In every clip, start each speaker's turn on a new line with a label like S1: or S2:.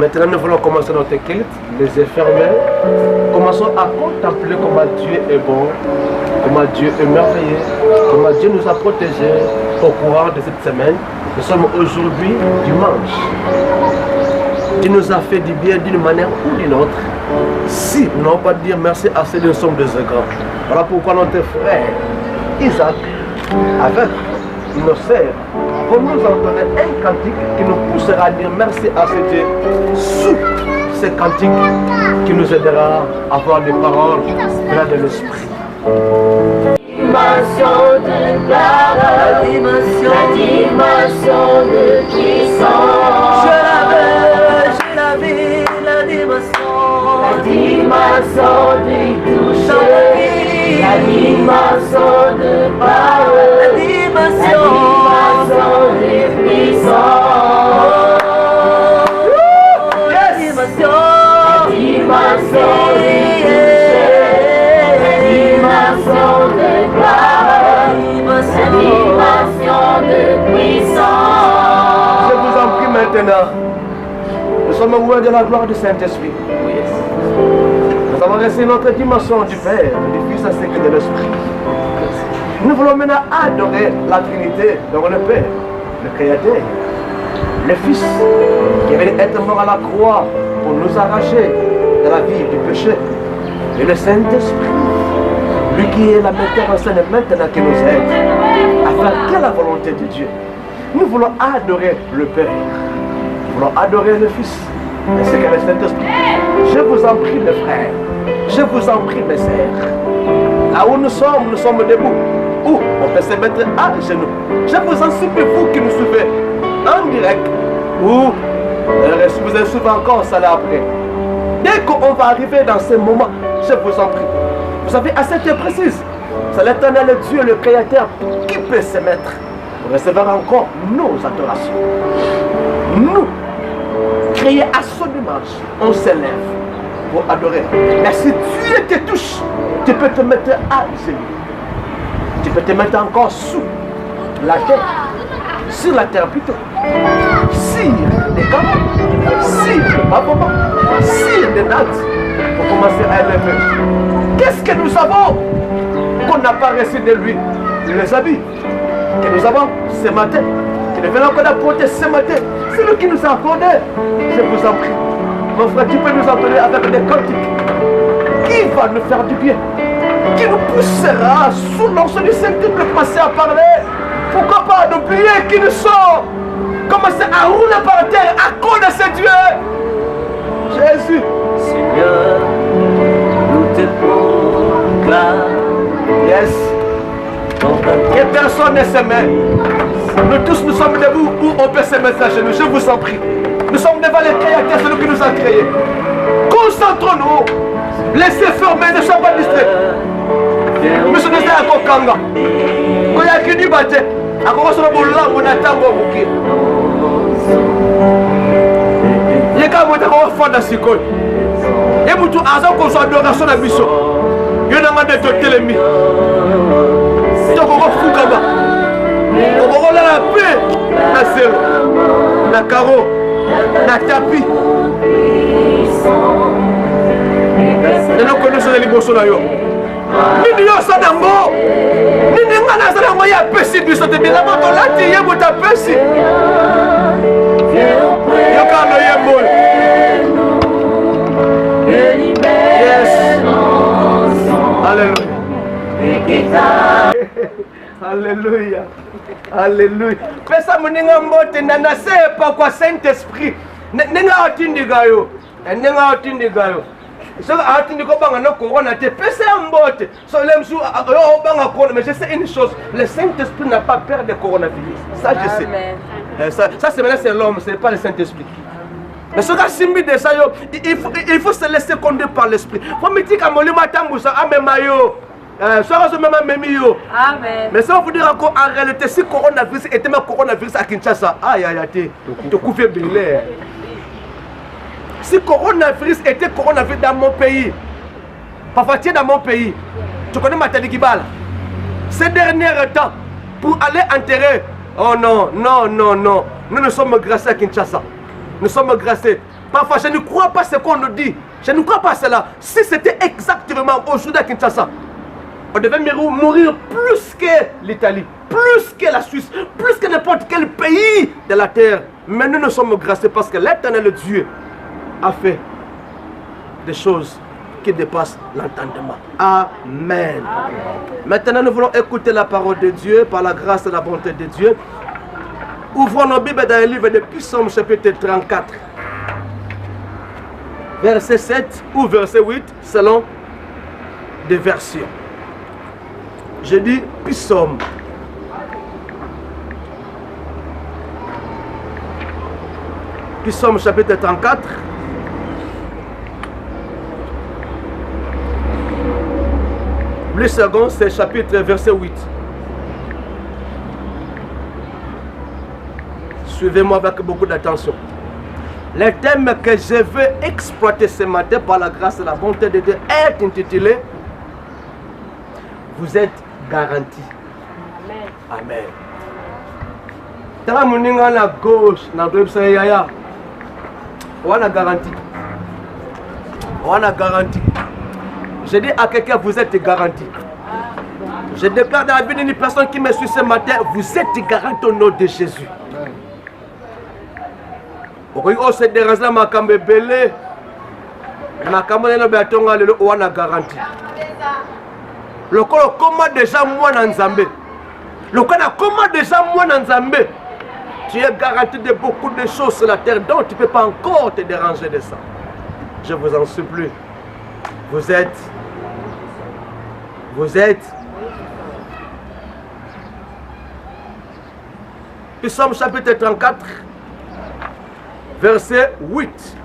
S1: Maintenant, nous voulons commencer notre culte, les yeux fermés. Commençons à contempler comment Dieu est bon, comment Dieu est merveilleux, comment Dieu nous a protégés au courant de cette semaine. Nous sommes aujourd'hui dimanche. Dieu nous a fait du bien d'une manière ou d'une autre. Si nous n'avons pas dire merci à ceux nous sommes des grands. Voilà pourquoi notre frère Isaac, avec nos sœurs, pour nous entendre un cantique qui nous poussera à dire merci à ce Dieu sous ce cantique qui nous aidera à avoir des paroles pleines de l'esprit.
S2: Dimension de gloire, la dimension de puissance. Je la veux, la dimension du toucher, la dimension de power, la dimension de puissance. La dimension de
S1: je vous en prie maintenant. Nous sommes loin de la gloire du Saint-Esprit. Nous avons reçu notre dimension du Père, du Fils ainsi que de l'Esprit. Nous voulons maintenant adorer la Trinité, donc le Père, le Créateur, le Fils, qui est venu être mort à la croix pour nous arracher de la vie du péché, et le Saint-Esprit, lui qui est la metteur en scène maintenant qui nous aide à faire que la volonté de Dieu. Nous voulons adorer le Père, nous voulons adorer le Fils, ainsi que le Saint-Esprit. Je vous en prie mes frères, je vous en prie mes sœurs, là où nous sommes debout, où on peut se mettre à genoux. Je vous en supplie, vous qui nous suivez en direct, ou vous en suivez encore ça là après. Dès qu'on va arriver dans ce moment, je vous en prie, vous savez, à cette heure précise, c'est l'Éternel Dieu, le Créateur, qui peut se mettre pour recevoir encore nos adorations. Nous, créés à son image, on s'élève pour adorer. Mais si Dieu te touche, tu peux te mettre à genoux. Tu peux te mettre encore sous la terre, sur la terre plutôt. Sur des carottes, sur des pavements, sur des nattes, pour commencer à élever. Qu'est-ce que nous avons qu'on n'a pas reçu de lui? Les habits que nous avons ce matin, que nous venons encore d'apporter ce matin, c'est lui qui nous a accordé. Je vous en prie, mon frère, tu peux nous entendre avec des cantiques qui va nous faire du bien, qui nous poussera sous l'onction du Saint-Esprit de passer à parler. Pourquoi pas n'oublier qui nous sommes, commencer à rouler par terre à cause de ce Dieu. Jésus,
S2: Seigneur, nous te proclamons.
S1: yes. Que personne ne se met. Nous tous nous sommes debout où on peut se mettre à genoux. Je vous en prie. Nous sommes devant le Créateur, celui qui nous a créés. Concentrons-nous. Laissez fermer, ne soyez pas distraits. Monsieur nous a kokanga. Quand il y a qui dit bâté, à quoi on a on attend au bouquet. Il y a quand même un enfant dans ce coin. Et vous tous, avant qu'on soit adoration à mission. Il y a un de télémi. Donc on va foutre là-bas. On va la paix. La zéro. La carreau. La tapis. Et nous connaissons les bossos là. Nini yo sanango. Nini ngana sanango ya pesi biso te bila moto lati ye buta pesi. Yo kano ye mol. Yes. Alléluia. Alléluia. Alléluia. Pesa muninga mbote na nase pa kwa Saint-Esprit. Nenga atindiga yo. Nenga atindiga yo. So atindiko banga no corona te pesa mbote. So lemsu yo banga corona, mais je sais une chose, le Saint-Esprit n'a pas peur de coronavirus. Ça je sais. Ça c'est maintenant c'est l'homme, c'est pas le Saint-Esprit. Mais ce qui simbi de ça, il faut se laisser conduire par l'esprit. Faut me dire qu'à mon lit matambusa amemayo.
S3: Amen.
S1: Mais ça veut dire encore en réalité si coronavirus était même coronavirus à Kinshasa, aïe aïe aïe, te couvre belé. Si coronavirus était coronavirus dans mon pays, parfois tu es dans mon pays, tu connais Matadi Kibala. Ces derniers temps, pour aller enterrer, oh non, non, non, non, nous sommes grâce à Kinshasa. Nous sommes grâce. Parfois, je ne crois pas ce qu'on nous dit. Je ne crois pas cela. Si c'était exactement aujourd'hui à Kinshasa, on devait mourir plus que l'Italie, plus que la Suisse, plus que n'importe quel pays de la terre. Mais nous sommes graciés parce que l'Éternel Dieu a fait des choses qui dépassent l'entendement. Amen. Maintenant, nous voulons écouter la parole de Dieu par la grâce et la bonté de Dieu. Ouvrons nos Bibles dans le livre de Psaume chapitre 34. Verset 7 ou verset 8 selon des versions. Je dis Psaume. Psaume chapitre 34. Le second, c'est chapitre verset 8. Suivez-moi avec beaucoup d'attention. Le thème que je veux exploiter ce matin par la grâce et la bonté de Dieu est intitulé Vous êtes garantis. Amen. Amen. À la gauche, on a garanti. On a garanti. Je dis à quelqu'un, vous êtes garanti. Je déclare dans la vie d'une personne qui me suit ce matin, vous êtes garanti au nom de Jésus. On se dérange là, ma cambe belé. Ma cambe n'est pas on a garanti. Le corps comment déjà moi dans Zambé. Le corps comment déjà moi dans Zambé. Tu es garanti de beaucoup de choses sur la terre, donc tu ne peux pas encore te déranger de ça. Je vous en supplie. Vous êtes. Psaume chapitre 34, verset 8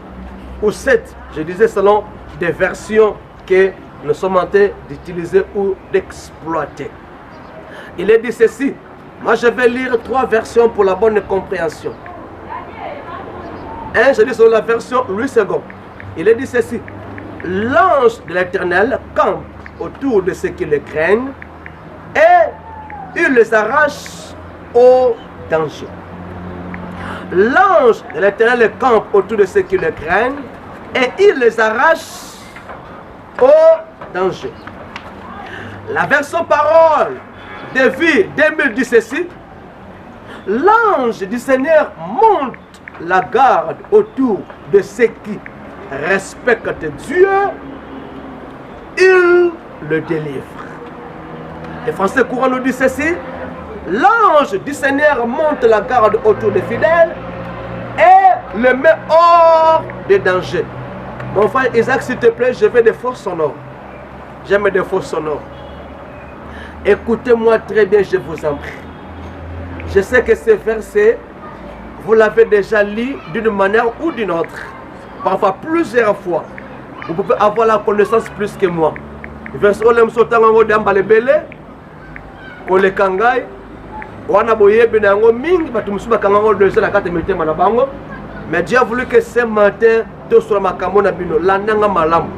S1: ou 7. Je disais selon des versions que nous sommes en train d'utiliser ou d'exploiter. Il est dit ceci. Moi, je vais lire 3 versions pour la bonne compréhension. Je lis sur la version Louis II. Il est dit ceci. L'ange de l'Éternel campe autour de ceux qui le craignent et il les arrache au danger. L'ange de l'Éternel campe autour de ceux qui le craignent et il les arrache au danger. La version parole de vie 2000 dit ceci. L'ange du Seigneur monte la garde autour de ceux qui respectent Dieu, il le délivre. Les Français courants nous disent ceci. L'ange du Seigneur monte la garde autour des fidèles et le met hors de danger. Mon frère Isaac, s'il te plaît, je veux des fausses sonores. J'aime des fausses sonores. Écoutez-moi très bien, je vous en prie. Je sais que ce verset, vous l'avez déjà lu d'une manière ou d'une autre. Parfois plusieurs fois. Vous pouvez avoir la connaissance plus que moi. Verset olem sotango d'ambale belé, kole kangai, wana boye benango mingi batumusuba kango de la carte militaire manabango. Mais Dieu a voulu que ce matin tout soit makambo na bino landanga malam.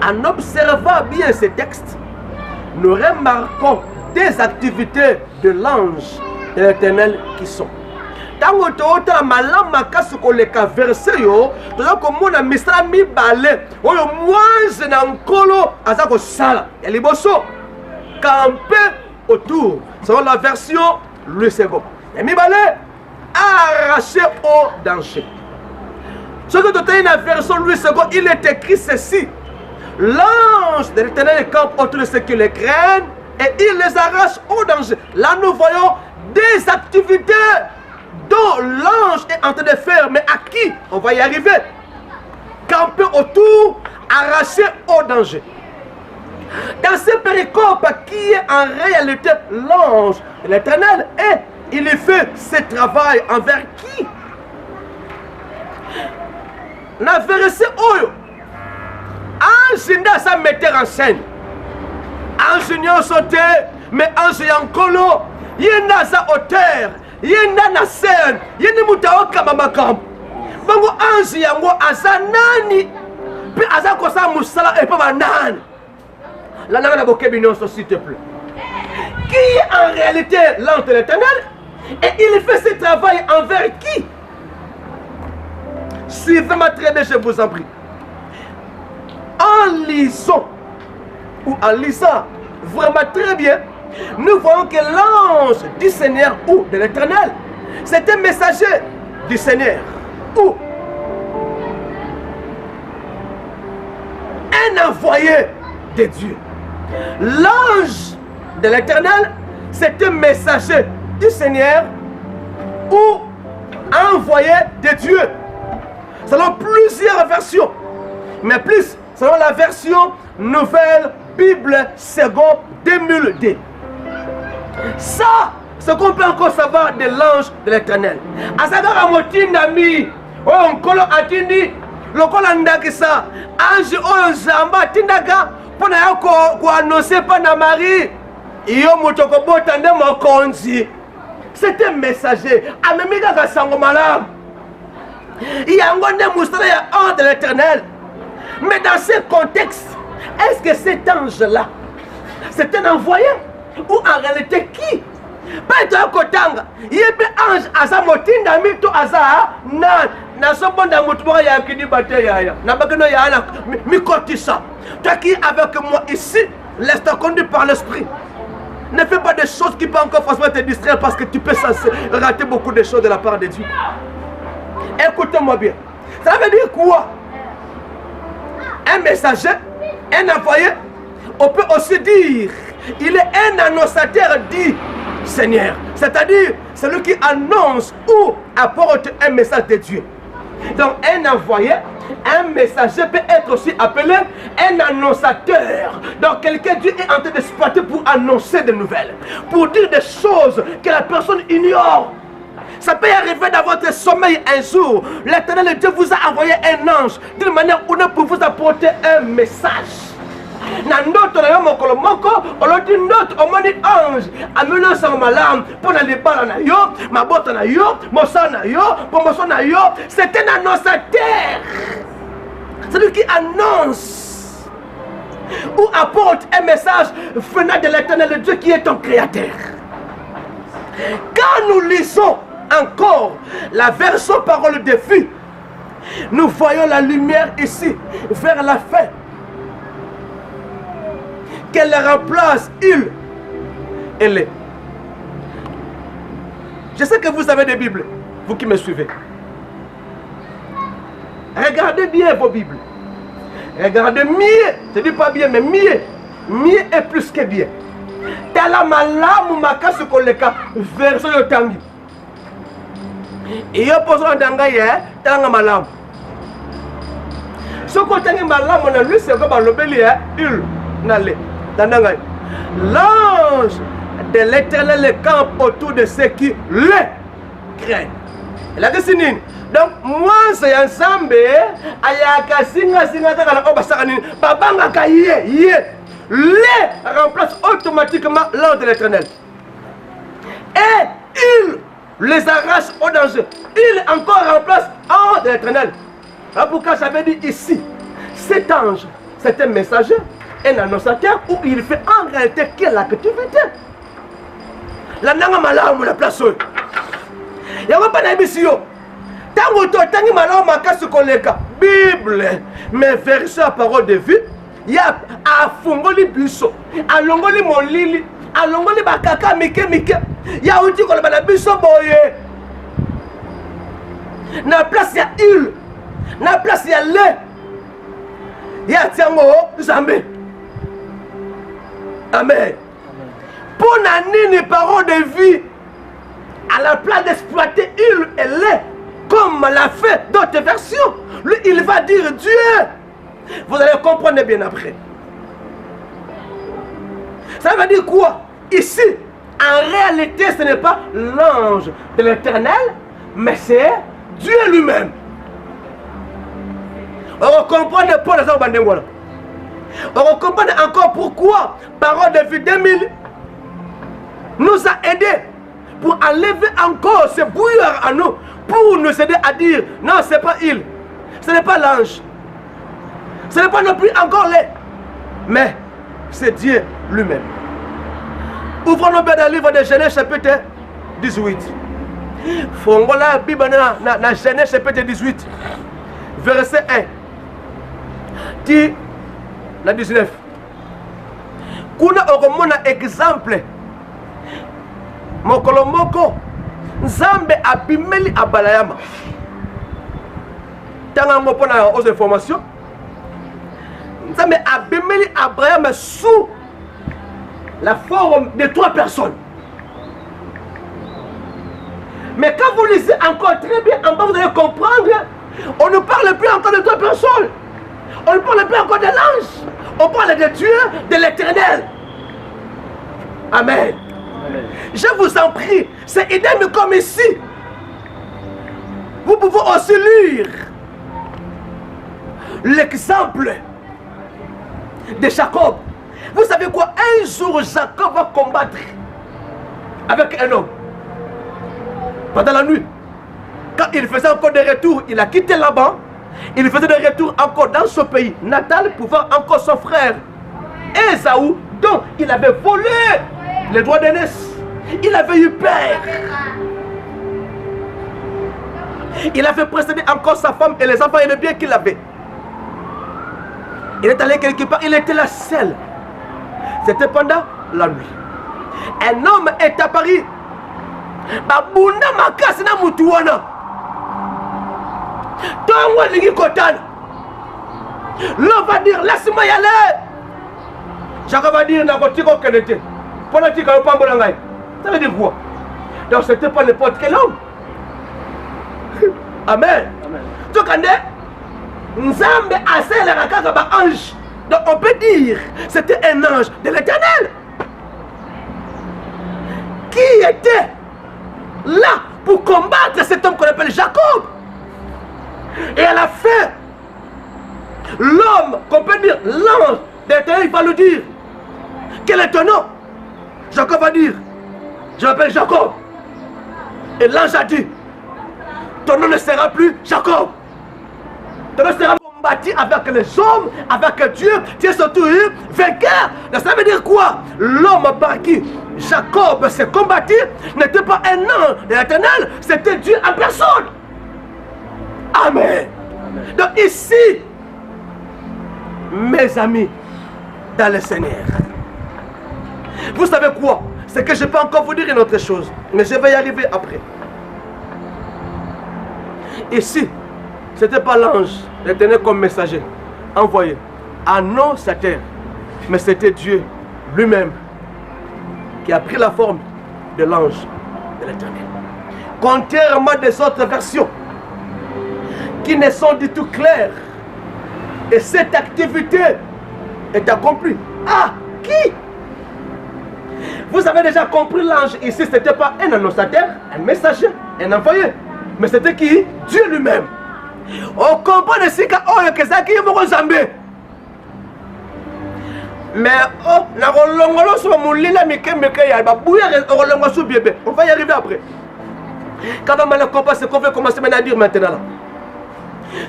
S1: En observant bien ces textes, nous remarquons des activités de l'ange de l'Éternel qui sont. Tango toota malam makasi koleka verset yo toza komona misala mibale oyo mwanze na nkolo aza kosala ya liboso camper autour selon la version Louis II. Ya mibale arraché au danger. Ce que tu as une version Louis II, il est écrit ceci. L'ange de l'Éternel campe autour de ceux qui le craignent et il les arrache au danger. Là nous voyons des activités dont l'ange est en train de faire, mais à qui on va y arriver. Camper autour, arracher au danger. Dans ce péricope qui est en réalité l'ange de l'Éternel, et il fait ce travail envers qui? Na verset oyo, ange nda sa metteur en scène. Ange nyo sauté, mais ange yankolo, yenda sa auteur. Yenda na scène, yenda mutaoka mamakam. Bango ange yango aza nani, pe aza kosa musala et pas banane. La nana boke binonso s'il te plaît. Qui est en réalité l'ange de l'Éternel et il fait ce travail envers qui? Suivez-moi très bien, je vous en prie. En lisant, ou en lisant vraiment très bien, nous voyons que l'ange du Seigneur ou de l'Éternel, c'est un messager du Seigneur ou un envoyé de Dieu. L'ange de l'Éternel, c'est un messager du Seigneur ou envoyé de Dieu. Selon plusieurs versions, mais plus selon la version Nouvelle Bible seconde 2002. Ça, ce qu'on peut encore savoir de l'ange de l'Éternel. Asagara motindami, oh nkolo atindi, lokola ndakisa, ange oyo nzamba tindaka, pona ya ko annoncer pa na Marie, iyo motoko botande mokonzi. C'est un messager, amemika ka sango malamu. Yango nde musala ya ange de l'Éternel. Mais dans ce contexte, est-ce que cet ange-là, c'est un envoyé? Ou en réalité qui? Pas de kotanga. Il y a un ange à sa motinda mito aza na sobonda mutwa ya kidi bate ya. Na bagano ya na mikotisa. Toi qui avec moi ici, laisse-toi conduire par l'esprit. Ne fais pas des choses qui peuvent encore forcément te distraire parce que tu peux rater beaucoup de choses de la part de Dieu. Écoutez-moi bien. Ça veut dire quoi? Un messager, un envoyé, on peut aussi dire, il est un annonçateur du Seigneur. C'est-à-dire, celui qui annonce ou apporte un message de Dieu. Donc, un envoyé, un messager peut être aussi appelé un annonçateur. Donc, quelqu'un, Dieu est en train d'exploiter pour annoncer des nouvelles, pour dire des choses que la personne ignore. Ça peut arriver dans votre sommeil un jour. L'Éternel Dieu vous a envoyé un ange d'une manière ou d'une pour vous apporter un message. Dans notre ange amena sa malam pour na libala na yo, mabota na yo, mosa na yo, promotion na yo. C'est un annonçateur. C'est lui qui annonce ou apporte un message venant de l'Éternel Dieu qui est ton créateur. Quand nous lisons encore la version parole de vie, nous voyons la lumière ici vers la fin, qu'elle remplace il et les. Je sais que vous avez des Bibles, vous qui me suivez. Regardez bien vos Bibles. Regardez mieux, je ne dis pas bien, mais mieux. Mieux est plus que bien. Tala malamu makasi koleka version yotangi. Et yo poso ndanga ye tanga malamu. Ce qu'on tangi malamu na lui c'est comme lobeli il nale. L'ange de l'Éternel campe autour de ceux qui le craignent. La question. Donc moi c'est ensemble ayaka singa takala obasakani babanga kaye les remplace automatiquement l'ange de l'Éternel. Et il les arrache au danger. Il encore remplace l'ange de l'Éternel. Pourquoi ça veut dire ici, cet ange, c'est un messager, un annonçateur, où il fait en réalité quelle activité. La nanga malamu la place. Il n'y a pas d'émission. Tango to tangi malamu makasi koleka. Bible, mais version à parole de vie. Il y a afungoli biso, alongoli molili, alongoli bakaka mike. Il y a outi ko la biso boye. Na place ya il, na place ya le. Il y a tiango Zambé. Amen. Pour nani parole de vie, à la place d'exploiter il et le, comme l'a fait d'autres versions, lui il va dire Dieu. Vous allez comprendre bien après. Ça veut dire quoi? Ici, en réalité, ce n'est pas l'ange de l'Éternel, mais c'est Dieu lui-même. On comprend pas les gens. On comprend encore pourquoi parole de vie 2000 nous a aidés pour enlever encore ce brouillard à nous, pour nous aider à dire non, ce n'est pas il, ce n'est pas l'ange. Ce n'est pas non plus encore les, mais c'est Dieu lui-même. Ouvrons-nous bien dans le livre de Genèse chapitre 18. Fongola Bible na Genèse chapitre 18. verset 1. Dit la 19. Kuna okomona exemple. Mokolo moko Nzambe abimeli abalayama. Tanga ngopona aux informations. Nzambe abimeli Abraham sous la forme de 3 personnes. Mais quand vous lisez encore très bien, en bas vous allez comprendre, on ne parle plus encore de 3 personnes. On ne parle plus encore de l'ange. On parle de Dieu, de l'Éternel. Amen. Amen. Je vous en prie, c'est idem comme ici. Vous pouvez aussi lire l'exemple de Jacob. Vous savez quoi? Un jour, Jacob va combattre avec un homme. Pendant la nuit, quand il faisait encore des retours, il a quitté là-bas. Il faisait des retours encore dans son pays natal pour voir encore son frère Ésaü, dont il avait volé les droits d'aînesse. Il avait eu peur. Il avait précédé encore sa femme et les enfants et le bien qu'il avait. Il est allé quelque part, il était là seul. C'était pendant la nuit. Un homme est apparu. Babunda makasi na mutu wana. Tongo lingi kotana. L'homme va dire laisse-moi y aller. Jacob va dire na kotiko kenete. Politique au pambo ngai. Ça veut dire quoi? Donc c'était pas n'importe quel homme. Amen. Amen. Donc Nzambe aselera kaka ba ange. Donc on peut dire c'était un ange de l'Éternel qui était là pour combattre cet homme qu'on appelle Jacob. Et à la fin, l'homme, qu'on peut dire l'ange de l'Éternel, il va lui dire quel est ton nom? Jacob va dire je m'appelle Jacob. Et l'ange a dit ton nom ne sera plus Jacob. Ton nom sera combattu avec les hommes, avec Dieu. Tu es surtout vainqueur. Ça veut dire quoi? L'homme par qui Jacob s'est combattu n'était pas un ange de l'Éternel, c'était Dieu en personne. Amen. Amen. Donc ici, mes amis, dans le Seigneur, vous savez quoi? C'est que je peux encore vous dire une autre chose, mais je vais y arriver après. Ici, ce n'était pas l'ange l'Éternel comme messager envoyé annonce sa terre, mais c'était Dieu lui-même qui a pris la forme de l'ange de l'Éternel. Contrairement des autres versions qui ne sont du tout claires, et cette activité est accomplie. Ah, qui? Vous avez déjà compris, l'ange ici, ce n'était pas un annonçateur, un messager, un envoyé, mais c'était qui? Dieu lui-même. On comprend ici que c'est ça qui est mon Zambé. Mais on va y arriver après. Quand on va comprendre ce qu'on veut commencer à dire maintenant là.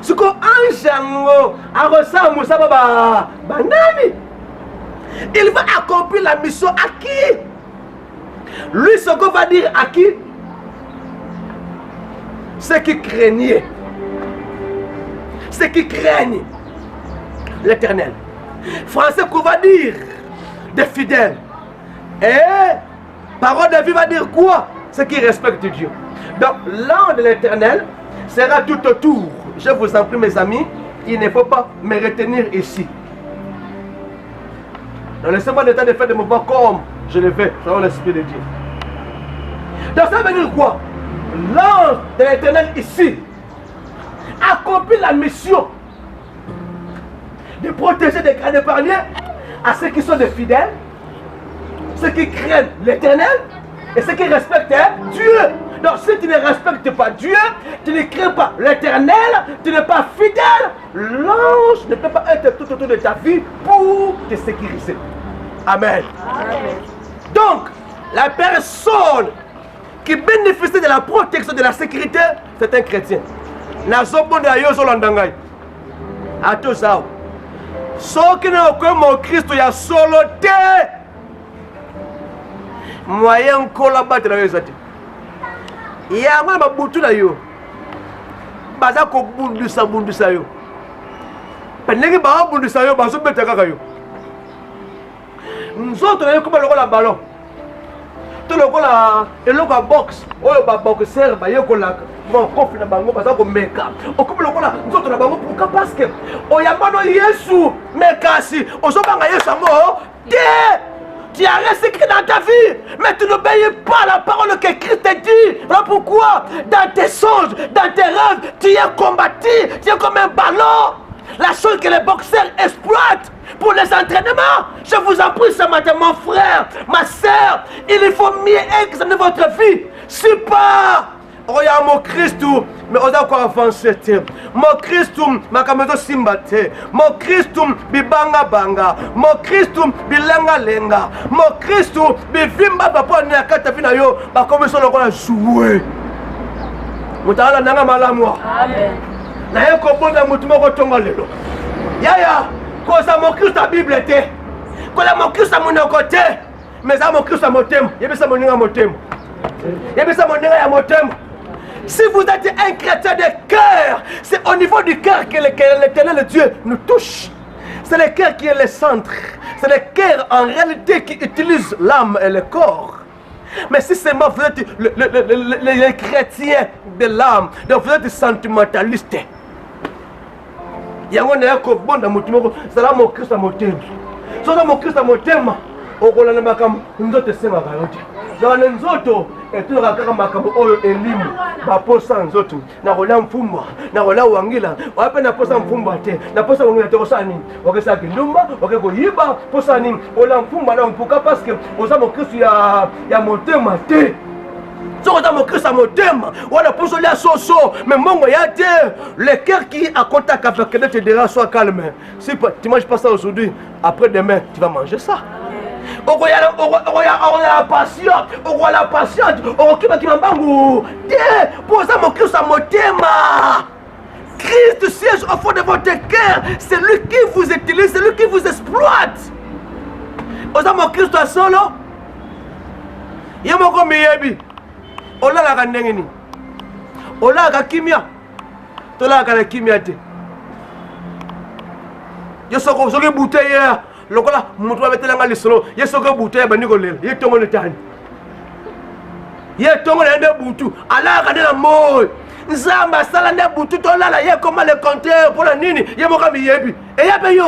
S1: Ce qu'on a ressemble ça il va accomplir la mission à qui? Lui, ce qu'on va dire à qui? Ceux qui craignaient. Ceux qui craignent l'Éternel. Français qu'on va dire des fidèles. Et parole de vie va dire quoi? Ceux qui respectent Dieu. Donc l'an de l'Éternel sera tout autour. Je vous en prie mes amis, il ne faut pas me retenir ici. Donc laissez-moi le temps de faire des mouvements comme je le fais selon l'Esprit de Dieu. Donc ça veut dire quoi? L'ange de l'Éternel ici accomplit la mission de protéger, d'épargner à ceux qui sont des fidèles, ceux qui craignent l'Éternel et ceux qui respectent Dieu. Donc si tu ne respectes pas Dieu, tu ne crains pas l'Éternel, tu n'es pas fidèle, l'ange ne peut pas être tout autour de ta vie pour te sécuriser. Amen. Amen. Donc, la personne qui bénéficie de la protection, de la sécurité, c'est un chrétien. A tout ça. Ceux qui n'ont aucun mot Christ, il y a solo té. Moyen collaborateur. Il y a un bouton là yo. baza kobundisa yo pendenge babundisa yo bazobeta kaka yo nzoto na yo koba lokola ballon to lokola eloko ya box oyo baboxer bayekolaka bakofi na bango baza komeka okobi lokola nzoto na bango pourka parce que oyambano yesu mais kasi ozobanga yesu yango te. Tu as resté dans ta vie, mais tu n'obéis pas à la parole que Christ te dit. Voilà pourquoi, dans tes songes, dans tes rêves, tu es combattu, tu es comme un ballon. La chose que les boxeurs exploitent pour les entraînements. Je vous en prie ce matin, mon frère, ma soeur, il faut mieux examiner votre vie. Super. Oya mon Christ, mais on a encore avancé. Mon Christ, ma kamezo simbate. Mon Christ, bibanga banga. Mon Christ, bilenga lenga. Mon Christ, bivimba papa ne akata vina yo. Ba comme ça on a joué. Mutala nanga malamwa. Amen. Na yeko bonda mutumo ko tonga lelo. Yaya, koza mon Christ la Bible te. Kola mon Christ a mon côté. Mais à mon Christ a motem. Yebisa moninga motem. Yebisa moninga ya motem. Si vous êtes un chrétien de cœur, c'est au niveau du cœur que l'éternel Dieu nous touche. C'est le cœur qui est le centre. C'est le cœur en réalité qui utilise l'âme et le corps. Mais si seulement vous êtes les chrétiens de l'âme, donc vous êtes sentimentaliste. Il y a un écho bon dans mon temps. C'est là mon Christ à mon thème. C'est là mon Christ à mon thème. Au Roland Makam, nous autres c'est ma volonté. Dans les autres, et tout le rakaka makambo oyo elimu baposa nzoto na kola mfumba na kola wangila wape na posa mfumba te na posa wangila te kosa nini wakesa kindumba wakeko yiba posa nini ola mfumba na mpuka parce que oza mo Kristo ya motema te so oza mo Kristo motema wala poso lia soso mais mongo ya te le cœur qui a contact avec Dieu te dira sois calme si tu manges pas ça aujourd'hui après demain tu vas manger ça. On a la patience, on a la patience, on a Christ siège au fond de votre cœur, c'est lui qui vous utilise, c'est lui qui vous exploite. On a mon Christ solo, il y a mon commis, on a la randengini, on a la kimia, on a la kimia. Je suis en bouteille. Lokola mutu abetela nga lisolo yesoka butu ya bandiko lelo ye tongo letani ye tongo lende butu ala ka na moy nzamba sala nde butu to lala ye comme le compteur pour la nini ye moka miyebi et ya pe yo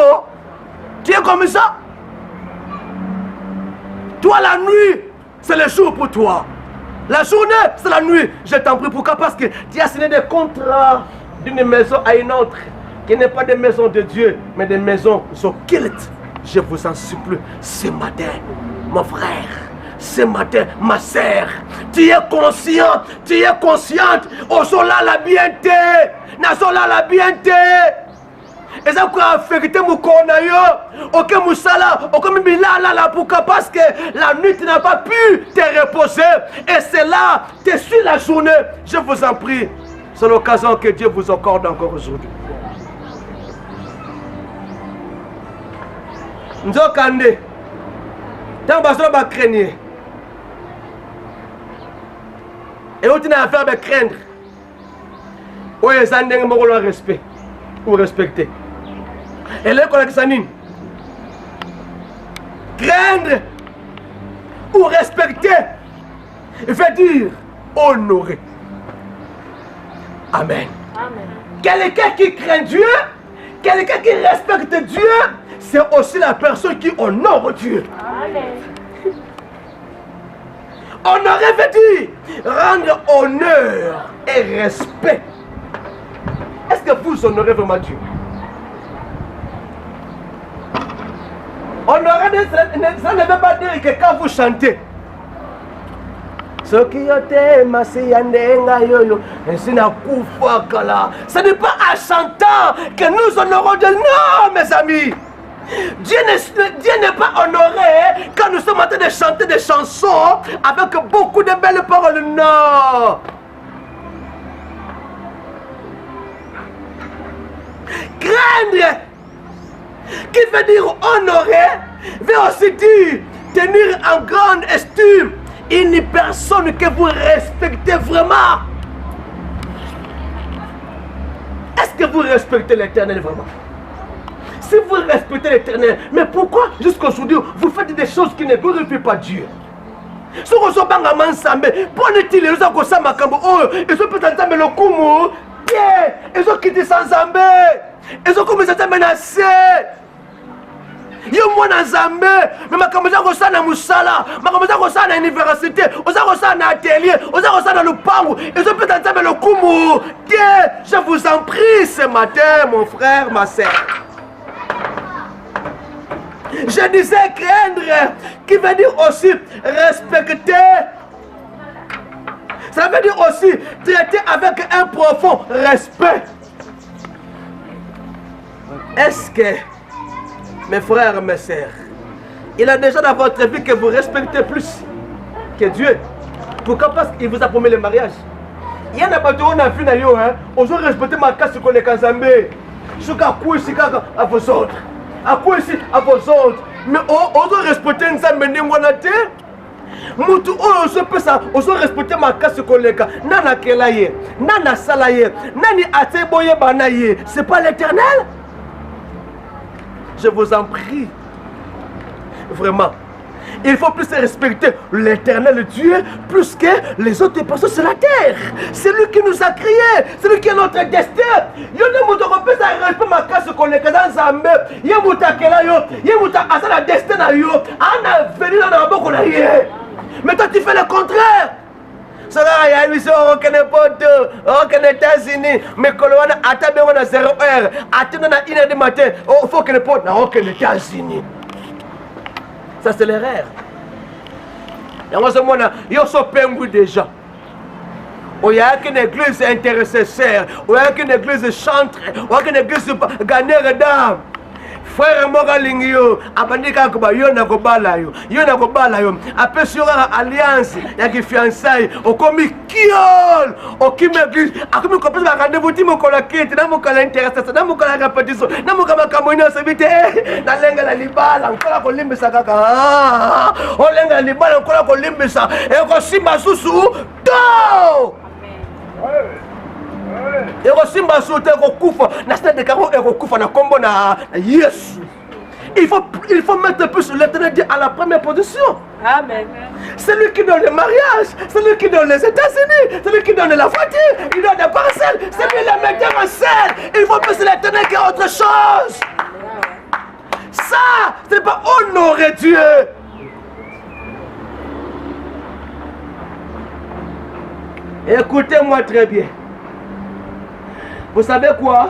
S1: tu es comme ça toi la nuit c'est le jour pour toi la journée c'est la nuit je t'en prie pourquoi parce que tu as signé des contrats d'une maison à une autre qui n'est pas des maisons de Dieu mais des maisons occultes. Je vous en supplie, ce matin, mon frère, ce matin, ma sœur, tu es consciente, au sola la bienté, na sola la bienté. Et ça quoi affecter mon cornayo, ok musala, ok milala la pouka parce que la nuit tu n'as pas pu te reposer et c'est là, tu suis la journée. Je vous en prie, c'est l'occasion que Dieu vous accorde encore aujourd'hui. Nzokande tant baso ba craigner et on a affaire de craindre ou les andeng mo ko respect ou respecter et là qu'on a sanine craindre ou respecter veut dire honorer. Amen. Amen. Quelqu'un qui craint Dieu, quelqu'un qui respecte Dieu, c'est aussi la personne qui honore Dieu. Amen. Honorer veut dire rendre honneur et respect. Est-ce que vous honorez vraiment Dieu? Honorer, ça ne veut pas dire que quand vous chantez, ce n'est pas en chantant que nous honorons Dieu. Non, mes amis. Dieu n'est pas honoré quand nous sommes en train de chanter des chansons avec beaucoup de belles paroles. Non. Craindre, qui veut dire honorer, veut aussi dire tenir en grande estime une personne que vous respectez vraiment. vous respectez l'Éternel vraiment, si vous respectez l'Éternel, mais pourquoi jusqu'aujourd'hui vous faites des choses qui ne glorifient pas Dieu? Si vous êtes en ensemble, prenez-il les gens qui sont en ils sont peut-être en le kumu, ils ont quitté sans Zambé, ils ont commencé à menacer. Yo mwana Zambé, mais makambo za kosala musala, makambo za kosala université, oza kosala atelier, oza kosala lupangu, ils ont peut-être en le kumu. Je vous en prie ce matin, mon frère, ma sœur. Je disais craindre, qui veut dire aussi respecter. Ça veut dire aussi traiter avec un profond respect. Est-ce que, mes frères, mes sœurs, il a déjà dans votre vie que vous respectez plus que Dieu? Pourquoi? Parce qu'il vous a promis le mariage. Il y en a pas de on a vu d'ailleurs, hein. Aujourd'hui, respectez ma casse qu'on est Kanzambé. Je suis à vos autres. À quoi ici? À vos autres. Mais on doit respecter une femme, mais on a été. Mutu oyo peut ça, on doit respecter ma casse collègue. Nana kelaye, nana salaye, nani ateboye banaye. C'est pas l'Éternel? Je vous en prie. Vraiment. Il faut plus respecter l'Éternel Dieu plus que les autres personnes sur la terre. C'est lui qui nous a créés. C'est lui qui est notre destin. Yo ne mouta repose à respect ma casse collègue dans Zambé. Yo mouta kela yo, yo mouta asa la destin na yo. Ana venu dans la boko na ye. Mais toi tu fais le contraire. Ça va, il y a une mission au Canada, au États-Unis, mais quand on a attendu à 0h, attendu à 1h du matin, il faut que ne pas aux États-Unis. Ça c'est l'erreur. Et moi, il y a ce pengu déjà. Il y a une église intercesseur, il y a une église chantre, il y a une église gagneur d'âme. Frère Moralingio, abandika kuba yona kobala yo, yona kobala yo. Après sur alliance, ya ki fiançailles, au komi kiol, au kimi église, a komi kopesa ba rendez-vous ti mokola kete, na mokola intéressant, na mokola répétition, na mokola kamoina sebite, na lenga la libala, nkola ko limbisa kaka. O lenga la libala nkola ko limbisa, e ko simba susu, do! Et aussi ma sauté recouvre na stade de caro et recouvre na combo na yes. Il faut mettre plus l'Éternel Dieu à la première position.
S3: Amen.
S1: C'est lui qui donne le mariage, c'est lui qui donne les États-Unis, c'est lui qui donne la voiture, il donne des parcelles, c'est lui le metteur en scène. Il faut plus l'Éternel qui a autre chose. Ça, c'est pas honorer Dieu. Écoutez-moi très bien. Vous savez quoi?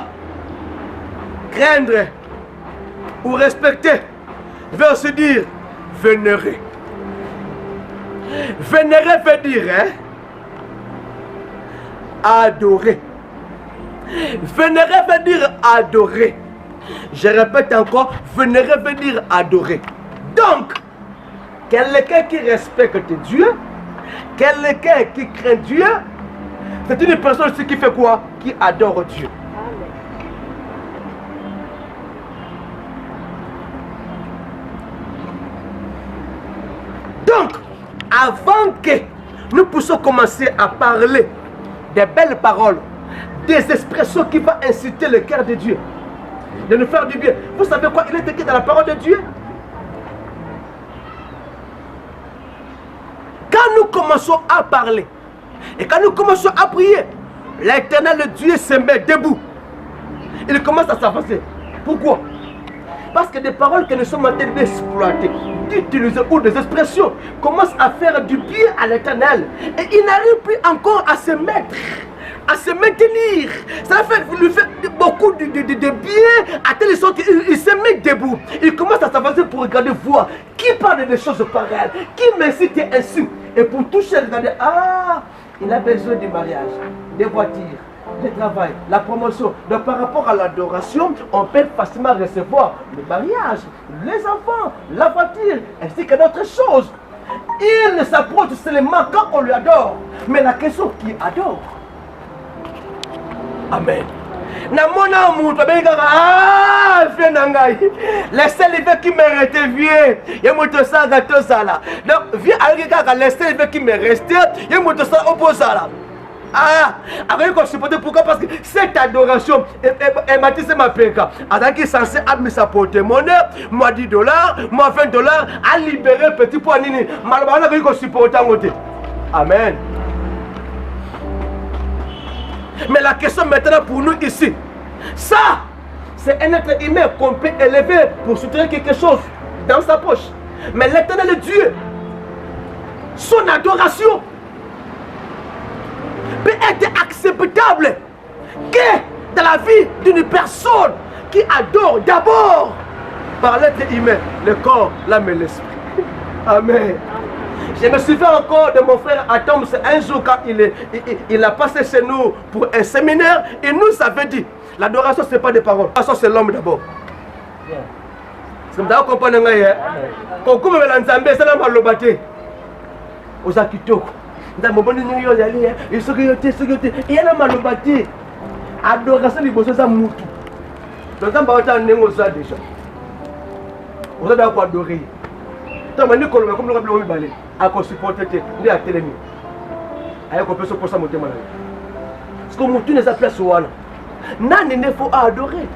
S1: Craindre ou respecter veut aussi dire vénérer. Vénérer veut dire adorer. Vénérer veut dire adorer. Je répète encore, vénérer veut dire adorer. Donc, quelqu'un qui respecte Dieu, quelqu'un qui craint Dieu, c'est une personne aussi qui fait quoi? Qui adore Dieu. Donc, avant que nous puissions commencer à parler des belles paroles, des expressions qui vont inciter le cœur de Dieu, de nous faire du bien. Vous savez quoi? Il est écrit dans la parole de Dieu. Quand nous commençons à parler, et quand nous commençons à prier, l'Éternel Dieu se met debout. Il commence à s'avancer. Pourquoi? Parce que des paroles que nous sommes en train d'exploiter, d'utiliser ou des expressions commencent à faire du bien à l'Éternel. Et il n'arrive plus encore à se mettre, à se maintenir. Ça lui fait beaucoup de bien à telle sorte qu'il se met debout. Il commence à s'avancer pour regarder, voir qui parle des choses pareilles, qui m'incite ainsi. Et pour toucher, regarder, ah, il a besoin du mariage, des voitures, du travail, la promotion. Donc par rapport à l'adoration, on peut facilement recevoir le mariage, les enfants, la voiture, ainsi que d'autres choses. Il s'approche seulement quand on lui adore. Mais la question, qui adore? Amen. Namona mutu abengaka ah vie nangai. Laissez les qui me restent vieux. Ye mutu sa gato sala. Donc vie avec kaka laissez les qui me restent. Ye mutu sa opposala. Ah, avec quoi supporter pourquoi? Parce que cette adoration est matissée ma péka. Alors qui est censé amener sa porte-monnaie, moi $10, moi $20, à libérer petit point nini. Malheureusement, avec quoi supporter en côté. Amen. Mais la question maintenant pour nous ici, ça, c'est un être humain qu'on peut élever pour soutenir quelque chose dans sa poche. Mais l'éternel Dieu, son adoration peut être acceptable que dans la vie d'une personne qui adore d'abord par l'être humain, le corps, l'âme et l'esprit. Amen. Je me souviens encore de mon frère Atom, un jour quand il a passé chez nous pour un séminaire, il nous avait dit, l'adoration ce n'est pas des paroles, l'adoration c'est l'homme d'abord. C'est comme ça qu'on comprend, quand on me l'a ensemble, c'est l'homme à l'obate. Aux akitoko. Il y a un malobati. Adoration du bosso, ça moutou. Donc, on va attendre ça déjà. On va adorer. Tant que nous comme le rabbi balé, à quoi supporter, il a télé. Aïe, qu'on peut se poser à monter malade. Parce que moutou n'est pas place où on a. Nan, il faut adorer.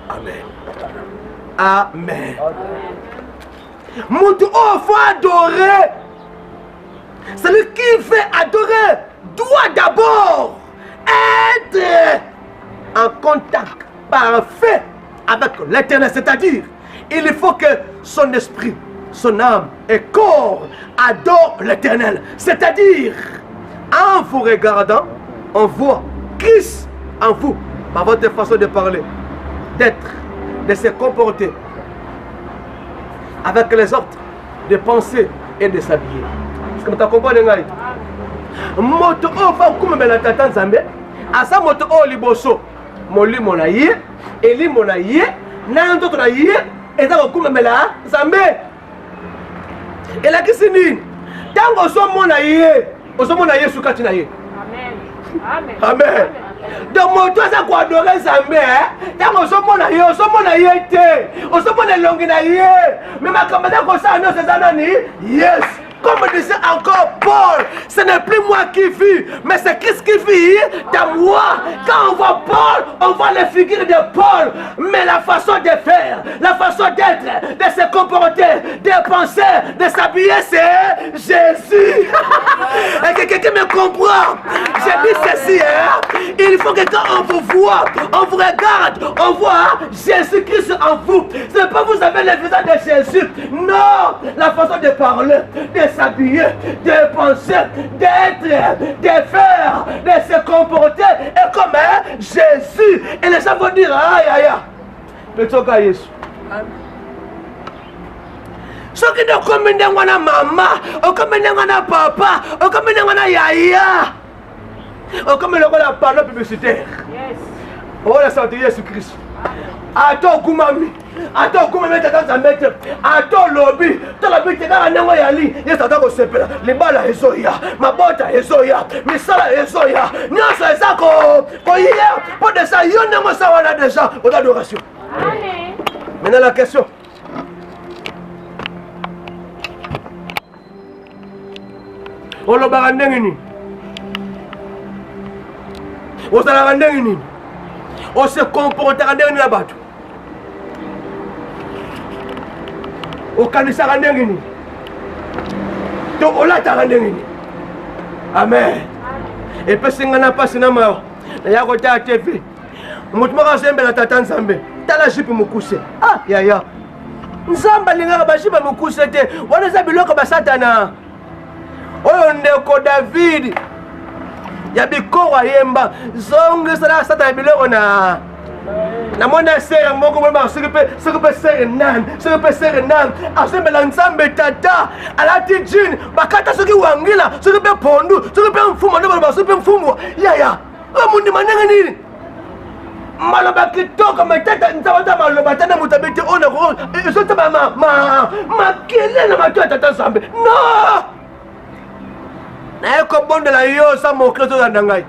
S1: Amen. Amen. Moutou, oh, faut adorer. Celui qui fait adorer doit d'abord être en contact parfait avec l'éternel. C'est-à-dire, il faut que son esprit, son âme et corps adorent l'éternel. C'est-à-dire, en vous regardant, on voit Christ en vous, par votre façon de parler, d'être, de se comporter, avec les autres, de penser et de s'habiller. Est-ce que tu comprends? Moto o fa kuma la tata nzambe asa moto o liboso moli monaye eli monaye na ndoto na ye eza ko kuma la nzambe ela kisini tango so mona Yesu kati na ye. Amen. Amen. Donc moto asa ko adorer nzambe tango so mona ye te o so mona longi na ye mais makamata ko sa no c'est nani? Yes. Comme disait encore Paul, ce n'est plus moi qui vis, mais c'est Christ qui vit dans moi. Quand on voit Paul, on voit les figures de Paul, mais la façon de faire, la façon d'être, de se comporter, de penser, de s'habiller, c'est Jésus. Et que quelqu'un me comprend. J'ai dit ceci, hein? Il faut que quand on vous voit, on vous regarde, on voit Jésus-Christ en vous. Ce n'est pas vous avez le visage de Jésus. Non, la façon de parler, de s'habiller, de penser, d'être, de faire, de se comporter et comme Jésus. Et les gens vont dire aïe aïe aïe. Mais tu as Jésus. Ceux qui ne communiquent pas na maman, on communique pas na papa, on communique pas na yaya. On communique pas na panneau publicitaire. Oh la santé Jésus-Christ. Attends Koumami. Attends Koumami tata Zambete. Attends lobby. Attends lobby tata Nango Yali. Yes tata ko sepela. Libala ezoya. Mabota ezoya. Misala ezoya. Nyonso eza ko hier. Pour de ça yo nango ça wana déjà aux adorations. Amen. Maintenant la question. Olobaka ndenge nini? Ozalaka ndenge nini? On se comportera ndenge nini na bato? Okanisaka ndenge nini? To olataka ndenge nini? Amen. Epesi nga na pasi na mayo naya kotala TV moto moko azembela tata nzambe tala jipe mokuse. Ah yaya nzambe alingaka bajipe mokuse te wana eza biloko basatana. Oyo ndeko David ya bikoro ayemba zongisala satana biloko na mona sere moko mona soki sere nan asembela nzambe tata alati jini bakata soki wangila soki pe pondu soki pe mfumu ndoba soki pe mfumu yaya oyo mundima ndenge nini maloba kitoko matata nzawata maloba tana mutabete ona ko ezota makele na matu tata nzambe no na ko bondela yo sa mokreto za ndangai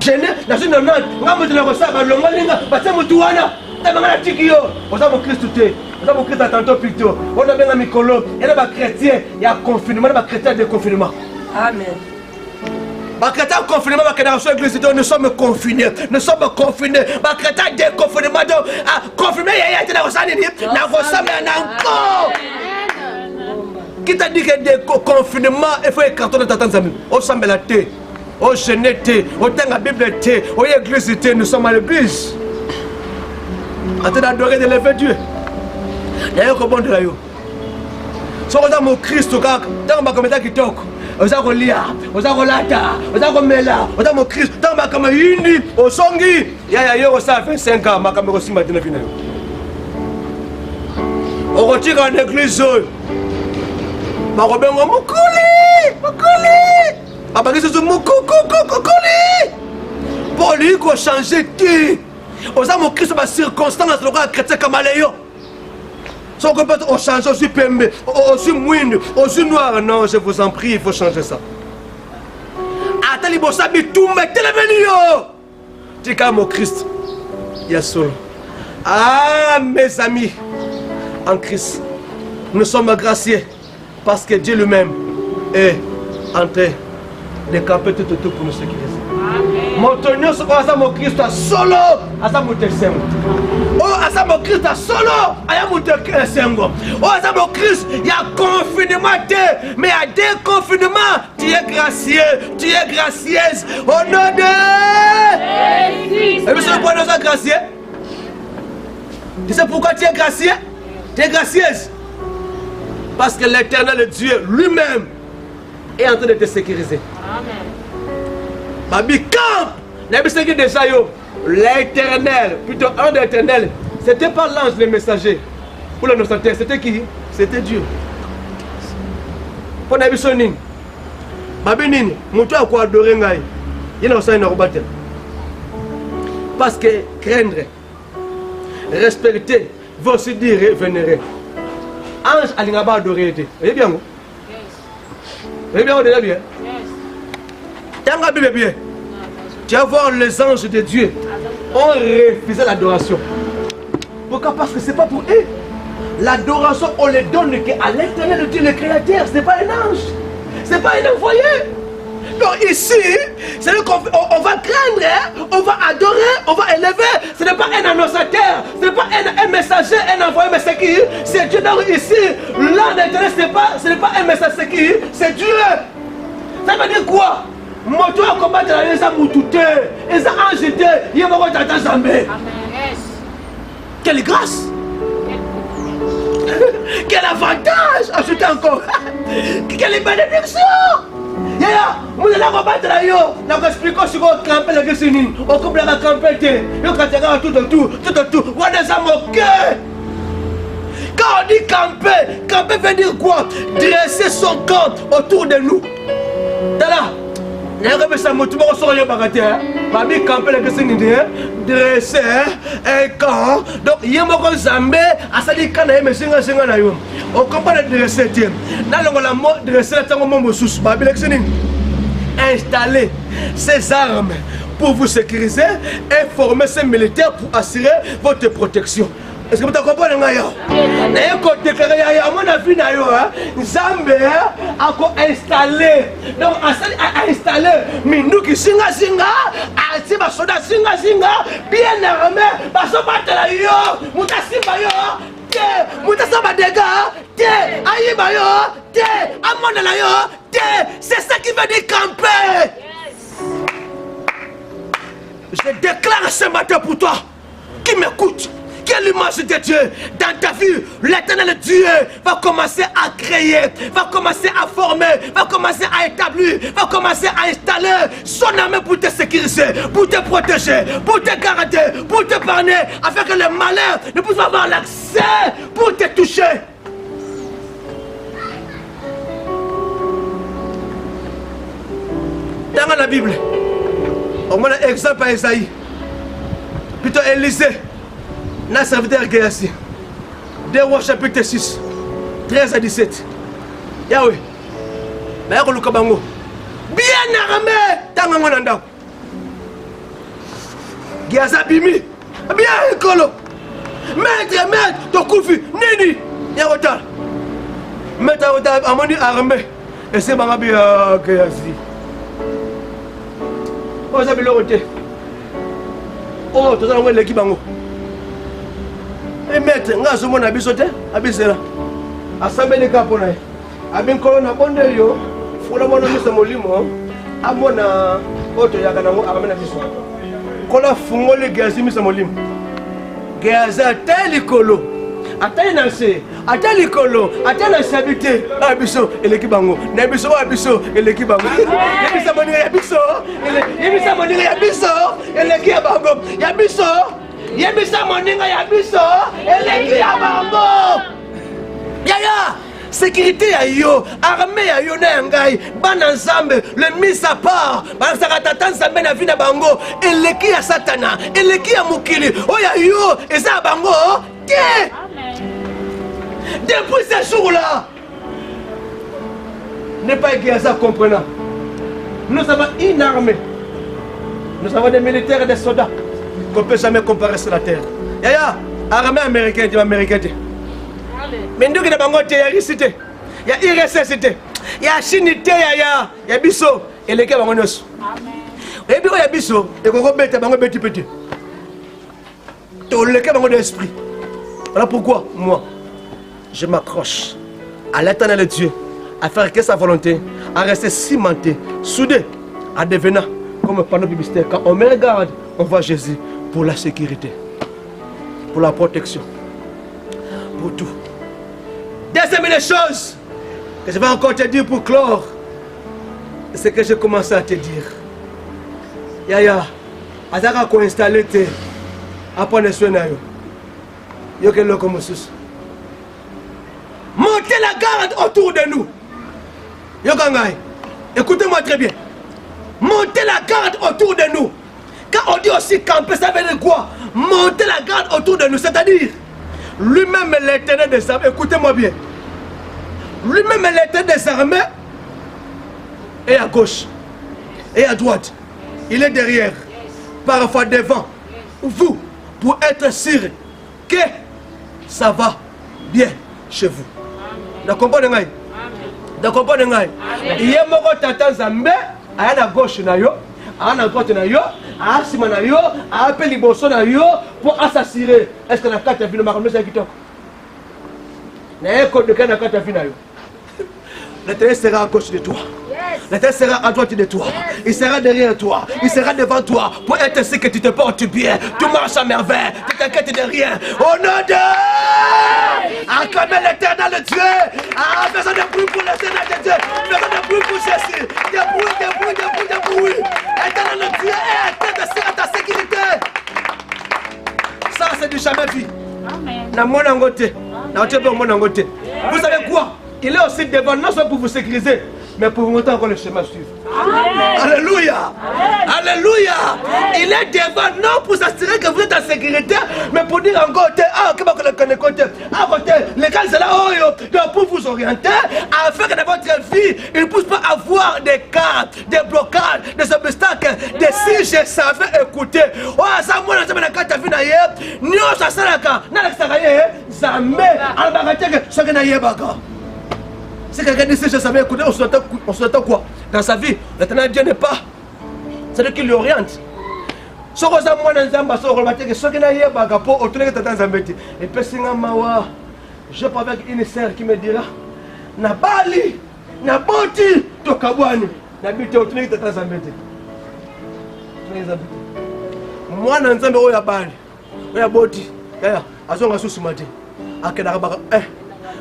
S1: jene na sino not ngambo tena ko saba longolinga batse mutu wana tabanga na tiki yo oza mo Kristo te oza mo Kristo tanto plutôt on a benga mikolo et ba chrétien ya confinement ba chrétien de confinement
S3: Amen.
S1: Bakata confinement, nous sommes confinés. Nous sommes confinés. Bakata déconfinement, confiné, il y a encore. Qui t'a dit que des confinements, il faut écarter notre temps. Au semble la thé, au jeûner thé, au temps la Bible thé, au église thé, nous sommes à l'église. En train d'adorer de lever Dieu. D'ailleurs, comment de la yo. Si on a mon Christ, quand on va commettre qui toque. Vous avez lire, vous avez lata, vous avez mela, vous avez Christ, dans ma caméra uni, au songi. Il y a 25 ans, ma caméra aussi maintenant fini. On retire en église. Ma robin va moukouli. Papa qui se dit moukouli. Pour lui, qu'on change tout. Vous avez mon Christ, ma circonstance, le roi chrétien comme Aléo. Si on peut changer, aussi pembe, aussi mouine, aussi noir. Non, je vous en prie, il faut changer ça. Attendez, vous savez tout, mettez le vélo. Tu es mon Christ. Il y a solo. Ah, mes amis, en Christ, nous sommes graciés parce que Dieu lui-même est en train de camper tout autour pour nous sécuriser. Mon tonneau, c'est quoi ça, mon Christ, solo, à ça, mon tessin. Oh, à ça, mon Christ, solo, à ça, mon tessin. Oh, à ça, mon Christ, il y a confinement, mais il y a déconfinement. Tu es gracieux, tu es gracieuse. Au nom de. Et vous savez pourquoi nous sommes gracieux? Tu sais pourquoi tu es gracieux? Tu es gracieuse. Parce que l'éternel Dieu lui-même est en train de te sécuriser. Amen. Babi camp, l'éternel, plutôt un de l'éternel, c'était pas l'ange le messager. Pour l'innocentaire, c'était qui? C'était Dieu. Pour Nabi Sonin, Babi Nini, Moutou a quoi adorer Ngaï. Il y a un robatel. Parce que craindre, respecter, veut aussi dire vénérer. Ange, il n'a pas adoré. Vous voyez bien? Vous voyez bien? Vous voyez bien? Bien. Tu vas voir les anges de Dieu ont refusé l'adoration. Pourquoi? Parce que ce n'est pas pour eux. L'adoration, on les donne qu'à l'éternel de Dieu, le Créateur. Ce n'est pas un ange. Ce n'est pas un envoyé. Donc ici, c'est qu'on va craindre, on va adorer, on va élever. Ce n'est pas un annonçateur, ce n'est pas un messager, un envoyé, mais c'est qui? C'est Dieu. Donc ici, l'ange de l'éternel, ce n'est pas un messager, c'est qui? C'est Dieu. Ça veut dire quoi? Moi, tu vas combattre les amoutoutes, les angetés, il va voir ta jamais. Quelle grâce! Quel avantage! Ajoutez encore! Quelle bénédiction! Vous allez combattre la yo, vous expliquez sur votre camper la guessine, on coupe la camper, vous catégorie tout autour, vous allez moquer. Quand on dit camper veut dire quoi? Dresser son camp autour de nous. Là. Je vais vous dire que camper la question dresser un camp. Donc, il y a un zambé à sa dit qu'on a aimé on comprend le dresser. Dans le mot dresser, installer ses armes pour vous sécuriser et former ses militaires pour assurer votre protection. Est-ce que vous comprenez? À mon avis, Zambé a installé. Donc, a installé. Mais nous qui singa, bien armé, c'est ça qui veut dire camper. Je déclare ce matin pour toi qui m'écoute. Quelle image de Dieu dans ta vie, l'éternel Dieu va commencer à créer, va commencer à former, va commencer à établir, va commencer à installer son armée pour te sécuriser, pour te protéger, pour te garder, pour te parler, afin que les malheurs ne puissent pas avoir l'accès pour te toucher. Dans la Bible, on a un exemple à Esaïe, plutôt Élisée. N'a serviteur Géasi. 2 Rois chapitre 6, 13 à 17. Yahweh. Bien armé. Tangango Nandao. Géasi Bimi. Bien écolo. Maître, ton koufi. Nini. Yahotal. Maître armé. Et c'est ma vie que j'ai. Oh, ça me l'a ôté. Oh, tout ça, on va l'équipe en haut. Et maître, on a ce monde à bisoter, à bisera. À s'amener les caponais. À bien qu'on a bon de yo, faut la bonne mise à mon limo. À mon auto, yakanamo, à ramener à biso. Qu'on a fumé les gaz, mise à mon limo. Gaz à tel colo. Ata inase, ata likolo, ata na sabité, abiso elekibango, na biso abiso elekibango. Yebisa moninga yabiso, yebisa moninga yabiso, elekibango, yabiso, yebisa moninga yabiso, elekibango. Yaya, sécurité ya yo, armée ya yo na ngai, bana nzambe, le mis à part, bana sakatata nzambe na vina bango, eleki ya satana, eleki ya mukili, oya yo, eza bango, tie. Depuis ce jour-là, n'est pas Gaza comprenant. Nous avons une armée. Nous avons des militaires et des soldats qu'on ne peut jamais comparer sur la terre. Yaya, armée américaine, américaine. Mais nous qui avons il y a iricité, il y a irrécessité, il y a chinité, il y a bisso, et les gars vont nous. Et puis il y a bisso, et qu'on va mettre petit petit. Tous les gars vont d'esprit. Voilà pourquoi, moi, je m'accroche à l'éternel Dieu, à faire que sa volonté, à rester cimenté, soudé, à devenir comme un panneau publicitaire. Quand on me regarde, on voit Jésus pour la sécurité, pour la protection, pour tout. Deuxième des choses que je vais encore te dire pour clore, c'est que j'ai commencé à te dire. Yaya, Azaka ko installé te, après les soins nayo. Yo que le comme sus. Montez la garde autour de nous. Yogangai, écoutez-moi très bien. Montez la garde autour de nous. Quand on dit aussi camper, ça veut dire quoi? Montez la garde autour de nous, c'est-à-dire lui-même l'éternel des armées, écoutez-moi bien. Lui-même l'éternel des armées est à gauche et à droite. Il est derrière, parfois devant vous, pour être sûr que ça va bien chez vous. D'accord? D'accord? Il y a mon tata Zambé, à la gauche, à la droite, à Sima, à appeler les bossons pour assassiner. Est-ce que la carte a vu le marronnier qui toque? N'est-ce que la carte a vu? Le terrain sera à gauche de toi. Le terrain sera à droite de toi. Il sera derrière toi. Il sera devant toi pour être sûr que tu te portes bien. Tu marches à merveille. Tu t'inquiètes de rien. Au nom de... Acclamez l'éternel Dieu. Faisons des bruits pour l'éternel de Dieu. Faisons des bruits pour Jésus. Des bruits. Éternel Dieu est à ta sécurité. Ça, c'est du jamais vu. Vous savez quoi? Il est aussi devant, non seulement pour vous sécuriser, mais pour vous montrer encore le chemin suivre. Alléluia. Alléluia. Il est devant, non pour s'assurer que vous êtes en sécurité, mais pour dire en côté, à côté, les gars, c'est là, pour vous orienter, afin que dans votre vie, il ne puisse pas avoir des cadres, des blocages, des obstacles, des si je savais écouter. Oh, ça, moi, je vais dans la vie, nous, ça, c'est là, dans l'extérieur, ça met, en bagaille, ce que nous avons. Si quelqu'un dit si je savais écouter, on se attend quoi? Dans sa vie, l'éternel Dieu n'est pas. C'est-à-dire qu'il l'oriente. Ce que ça moi dans Zamba, ce que n'a pas pour autour de ta Zambeti. Et puis je parle avec une sœur qui me dira, na bali, na boti, to kabwani, na bite autour de ta Zambeti. Moi dans Zamba oya bali, oya boti, ya, azonga susumati, akena baka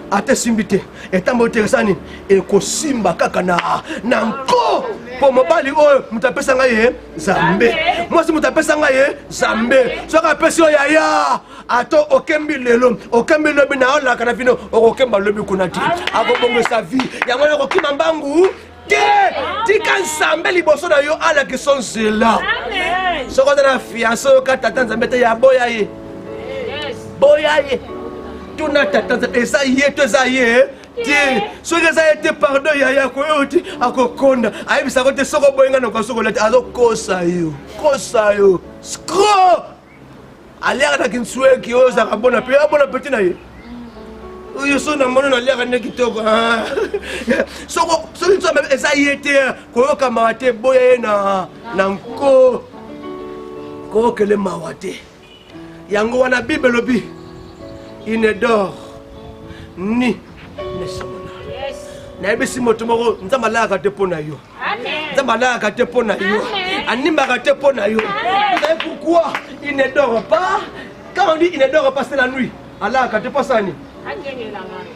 S1: ate simbite etambo teresani eko simba kaka na nko po mobali oyo mutapesa ngai Zambe moi si mutapesa ngai Zambe soka pesi oyo ya ato okembi lelo okembi lobi na ola kana vino okemba lobi kunati akobongo sa vie yango na kokima mbangu te tika Nzambe liboso na yo ala ke son zela soko na fiancé ka tata Nzambe te ya boya ye boya ye tout n'a pas été ça y est ce que ça a été pardon yaya ko yoti akokonda ayi ça côté soko boyenga no kasoko lati azo kosa yo skro alera na kinswe ki oza kabona pe abona petit na ye Yo so na mono na lera ne kitoko. So so même eza yete koyoka mawate boye na nko ko kele mawate. Yango wana Bible lobi. Il ne dort ni ne somnole. Yes. Na ebisi moto moko nzamba la ka te pona yo. Amen. Nzamba la ka te pona yo. Anima ka te pona yo. Vous savez pourquoi il ne dort pas? Quand on dit il ne dort pas, c'est la nuit. Allah ka te passa ni.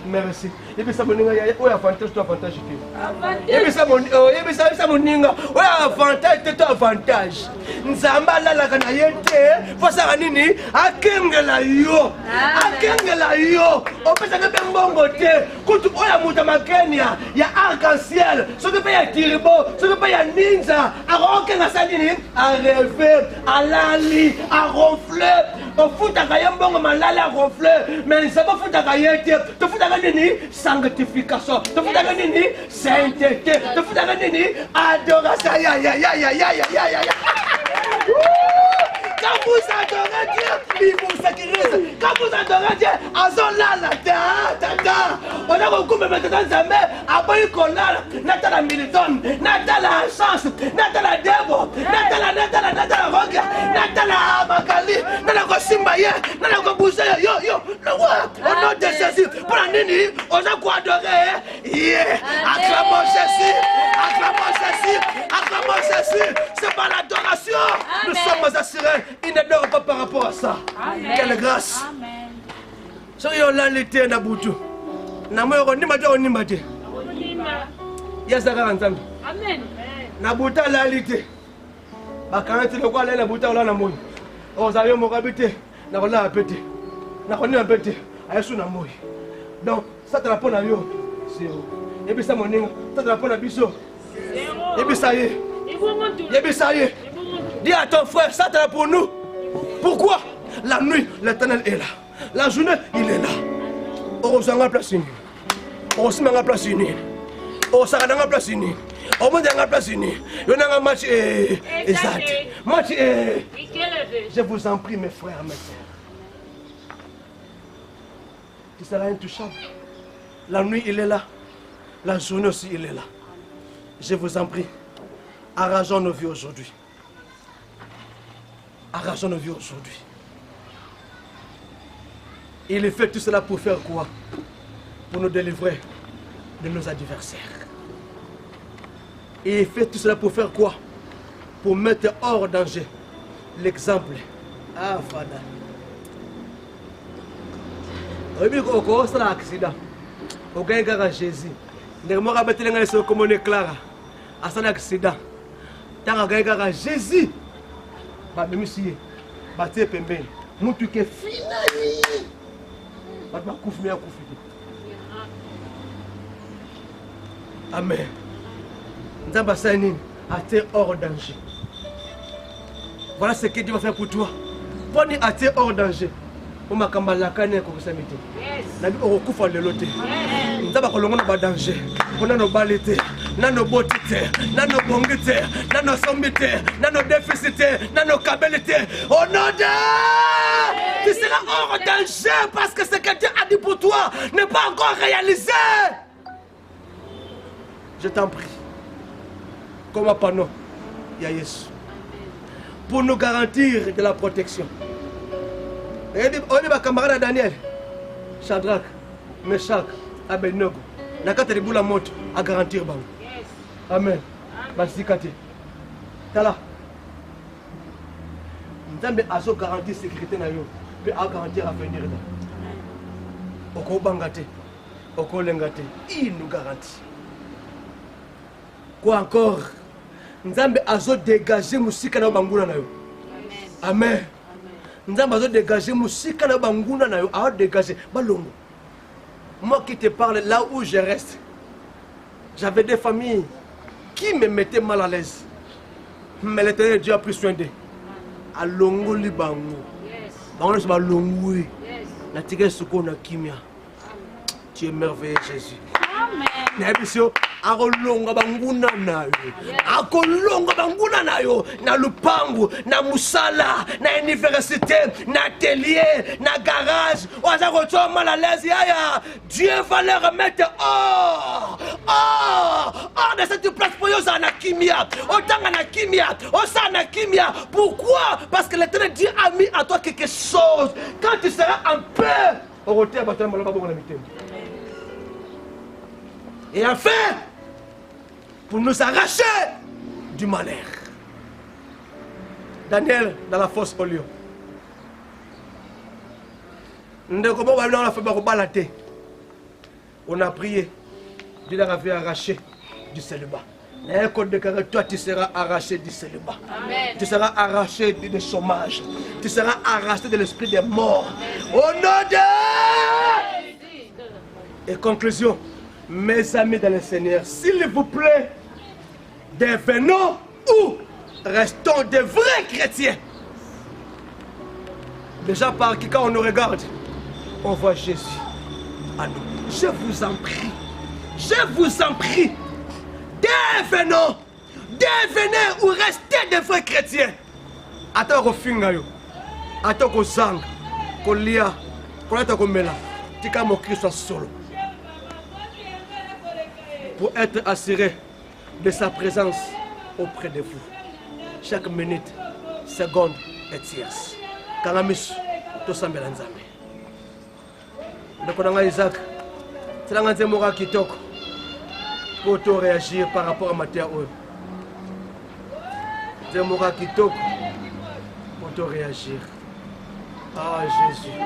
S1: Merci. Et puis ça mon ninga ouais avantage toi avantage qui. Et puis ça mon ninga ouais avantage toi avantage. Nzamba la kana yete posa nini akengela yo. Akengela yo. On peut ça que mbongo te. Kutu oya muta makenya ya arc-en-ciel. Ce que pas ya turbo, ce que pas ya ninja, a roke na sanini, a rêver, a lali, a ronfler. On fout à kaya mbongo malala a ronfler, mais ça va foutre à kaya te. Te fout à nini sanctification. Te fout à nini sainteté. Te fout à nini adoration. Ya. Quand vous adorez Dieu, il vous sécurise. Quand vous adorez Dieu, azolala tata. On a recours maintenant Zambé, aboyi kolala, natala militon, natala chance, natala devo, natala roga, natala makali, natala simbaye, natala bouger yo. Au nom de Jésus, pour la nini, on a quoi adorer. Yeah, acclamons Jésus. C'est pas l'adoration. Nous sommes assurés. Il ne dort pas par rapport à ça. Amen. Quelle grâce. So yo la l'été na butu. Na moyo ni mate ni mate. Yasaka nzambe. Amen. Na buta la l'été. Ba kanati le kwa la buta la na moyo. O za yo mo kabite na kola apete. Na koni apete. Ayesu na moyo. Donc ça te rappelle à yo. C'est et puis ça mon ninga, ça te rappelle à biso. Et puis ça y est. Et puis ça y est. Dis à ton frère, ça t'est pour nous. Pourquoi? La nuit, l'Éternel est là. La journée, il est là. On s'en a place unie. On s'en a place unie. On s'en a place unie. On s'en a place unie. On a un match exact. Match je vous en prie, mes frères, mes sœurs. Tu seras intouchable. La nuit, il est là. La journée aussi, il est là. Je vous en prie. Arrangeons nos vies aujourd'hui. Arrangeons nos vies aujourd'hui. Il fait tout cela pour faire quoi? Pour nous délivrer de nos adversaires. Et il fait tout cela pour faire quoi? Pour mettre hors danger l'exemple. Ah, Fada. Oui, c'est un accident. Au gars, Jésus. Ne me rappelle pas ce que je Clara. C'est un accident. Tant que Jésus. Monsieur, bâtir pembeni. Mon truc est fini. Amen. Nzamba atteint hors danger. Voilà ce que Dieu va faire pour toi. Poni atteint hors danger. On m'a kambalakane ko samite. Nabi okufa lelo te. Nzamba kolongo na ba danger. On a nos balete, nano botite, nano bongite, nano sombite, nano déficité, nano kabelite. Au nom de tu seras hors danger parce que ce que Dieu a dit pour toi n'est pas encore réalisé. Je t'en prie. Comme un panneau, il y a Jésus. Pour nous garantir de la protection. On est ma camarade Daniel, Shadrach, Meshach, Abednego. Nakata de boula moto à garantir bango. Amen. Basikate. Tala. Nzambe azo garantir sécurité na yo, puis a garantir avenir là. Oko bangate, oko lengate, il nous garantit. Quoi encore? Nzambe azo dégager musika na banguna na yo. Amen. Nzambe azo dégager musika na banguna na yo, a dégager balongo. Moi qui te parle là où je reste, j'avais des familles qui me mettaient mal à l'aise. Mais l'Éternel Dieu a pris soin d'eux. À longo libango. Bango longwe. Na tige suko na kimia. Tu es merveilleux Jésus. Nebisio akolonga banguna nayo. Akolonga banguna nayo na lupangu, na musala, na université, na atelier, na garage. Oza koto mal à l'aise yaya. Dieu va les remettre hors de cette place pour yosa na kimia. Otanga na kimia, osa na kimia. Pourquoi? Parce que l'Éternel Dieu a mis à toi quelque chose. Quand tu seras en paix, au retour à et enfin, pour nous arracher du malheur. Daniel dans la fosse au lion. On a prié. Dieu l'a fait arracher du célibat. Toi, tu seras arraché du célibat. Amen. Tu seras arraché du chômage. Tu seras arraché de l'esprit des morts. Au nom de... Et conclusion, mes amis dans le Seigneur, s'il vous plaît, devenons ou restons de vrais chrétiens. Déjà par qui, quand on nous regarde, on voit Jésus à nous. Je vous en prie, devenez ou restez de vrais chrétiens. Attends qu'on finga yo, attends qu'on sang, qu'on lia, qu'on attend qu'on mela, tika mon Christ soit solo. Pour être assuré de sa présence auprès de vous. Chaque minute, seconde et tierce. Kanamis, tout ça melanzame. Le Konanga Isaac, c'est la grande mora qui toque pour te réagir par rapport à Matthieu. C'est mora qui toque pour te réagir. Ah Jésus.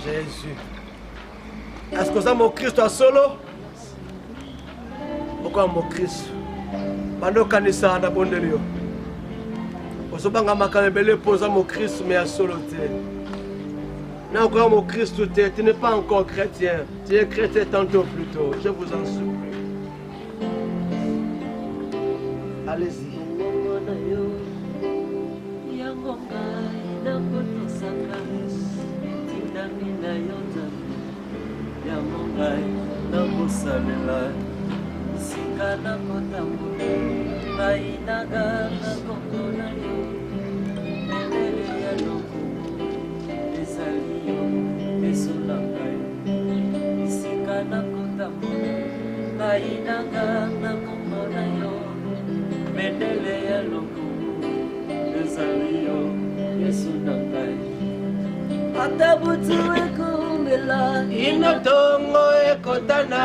S1: Jésus. Est-ce que ça mon Christ est solo? Pourquoi mon Christ? Bando kanisa na bondelio. Osobanga makamebele posa mon Christ mais à solo te. Na encore mon Christ te, tu n'es pas encore chrétien. Tu es chrétien tantôt plus tôt. Je vous en supplie. Allez-y.
S2: Sikana kotamu bainaga kokona yo melele ya loko ezaliyo esolanga sikana kotamu bainaga kokona yo melele ya loko ezaliyo esolanga atabutu ekumela
S1: Inotongo ekotana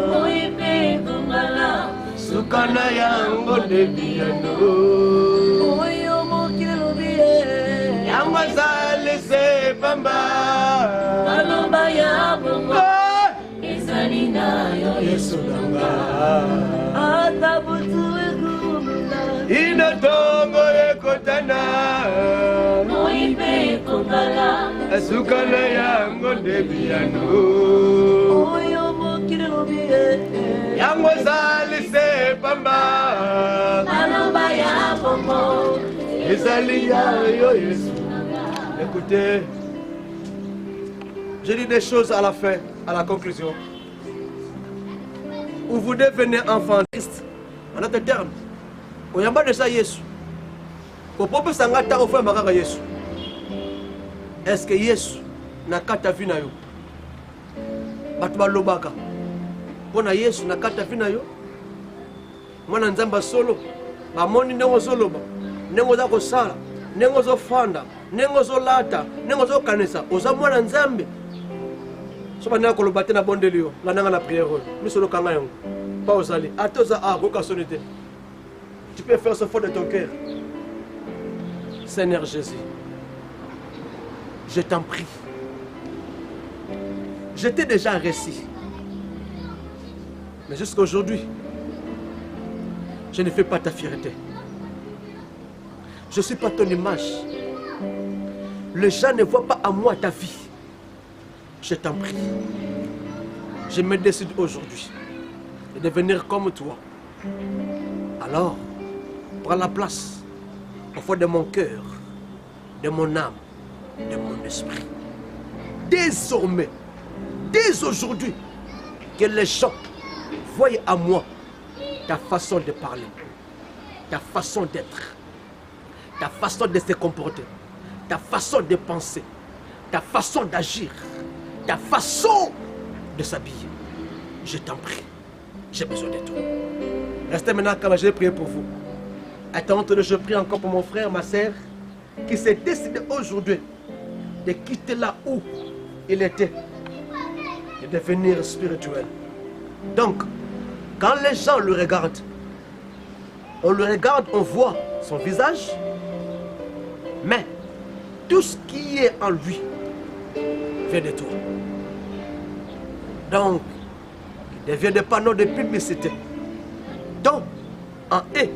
S2: Moipe kumala
S1: Sukana yango debiano
S2: Oyo mokilubie
S1: Yango zale se bamba
S2: Alomba ya bongo Izalina yo
S1: Yesu nanga
S2: Atabutu ekumela
S1: Inotongo ekotana
S2: Moipe kumala
S1: Sukana yango debiano
S2: Oyo mokilubie
S1: Yango zale se bamba
S2: Alomba ya bongo
S1: Izaliya yo Yesu. Écoutez, je dis des choses à la fin, à la conclusion. Où vous devenez enfant de Christ, en d'autres termes, on y a pas de ça Yesu. Au propre sangata au frère Makaka Yesu. Est-ce que Yesu n'a kata vina yo? Batuba lobaka. Pona Yesu n'a kata vina yo? Mwana nzamba solo. Ba moni ndongo solo ba. Ndongo za kosala, ndongo zo fanda, ndongo zo lata, ndongo zo kanisa. Oza mwana nzambe. So bana ko lobate na bondelio, la nanga na prière. Misolo kanga yango. Pas osali. Atoza a koka sonité. Tu peux faire ce fort de ton cœur. Seigneur Jésus, je t'en prie. Je t'ai déjà reçu. Mais jusqu'à aujourd'hui, je ne fais pas ta fierté. Je ne suis pas ton image. Les gens ne voient pas à moi ta vie. Je t'en prie. Je me décide aujourd'hui de devenir comme toi. Alors, prends la place au fond de mon cœur, de mon âme, de mon esprit. Désormais, dès aujourd'hui, que les gens voient à moi ta façon de parler, ta façon d'être, ta façon de se comporter, ta façon de penser, ta façon d'agir, ta façon de s'habiller. Je t'en prie, j'ai besoin de toi. Restez maintenant comme j'ai prié pour vous. Attendez, je prie encore pour mon frère, ma sœur, qui s'est décidé aujourd'hui de quitter là où il était et de devenir spirituel. Donc, quand les gens le regardent, on le regarde, on voit son visage, mais tout ce qui est en lui vient de toi. Donc, il devient des panneaux de publicité. Donc, en eux,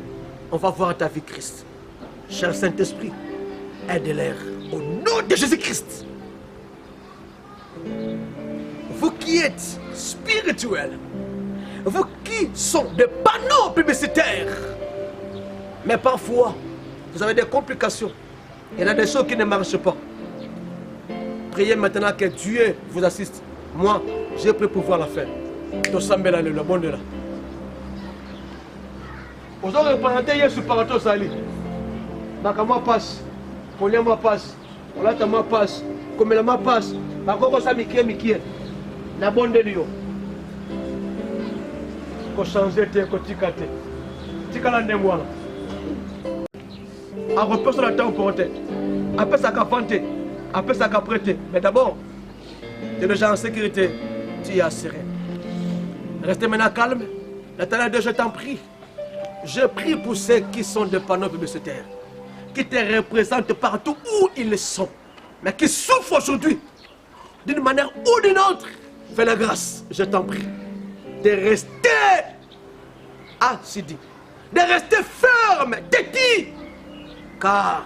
S1: on va voir ta vie Christ. Cher Saint-Esprit, aide-les au nom de Jésus-Christ. Vous qui êtes spirituels, vous qui sont des panneaux publicitaires, mais parfois, vous avez des complications. Il y en a des choses qui ne marchent pas. Priez maintenant que Dieu vous assiste. Moi, j'ai pris pour pouvoir la faire. Tosambela le bon de là. Vous avez représenté hier sur Parato Sali. Nakama passe. Poliama passe. Olatama passe. Komelama passe. Bakoko sa mikie. Na bon de Dieu. Ko changer te, ko tikate. Tikala ndemwala. A repère sur la terre pour porter. Après ça qu'a fanté. Après ça qu'a prêté. Mais d'abord, tu es déjà en sécurité. Tu es assuré. Restez maintenant calme. L'éternel Dieu, je t'en prie. Je prie pour ceux qui sont des panneaux publicitaires, qui te représentent partout où ils sont, mais qui souffrent aujourd'hui, d'une manière ou d'une autre. Fais la grâce, je t'en prie, de rester assidus, de rester ferme, têtu, car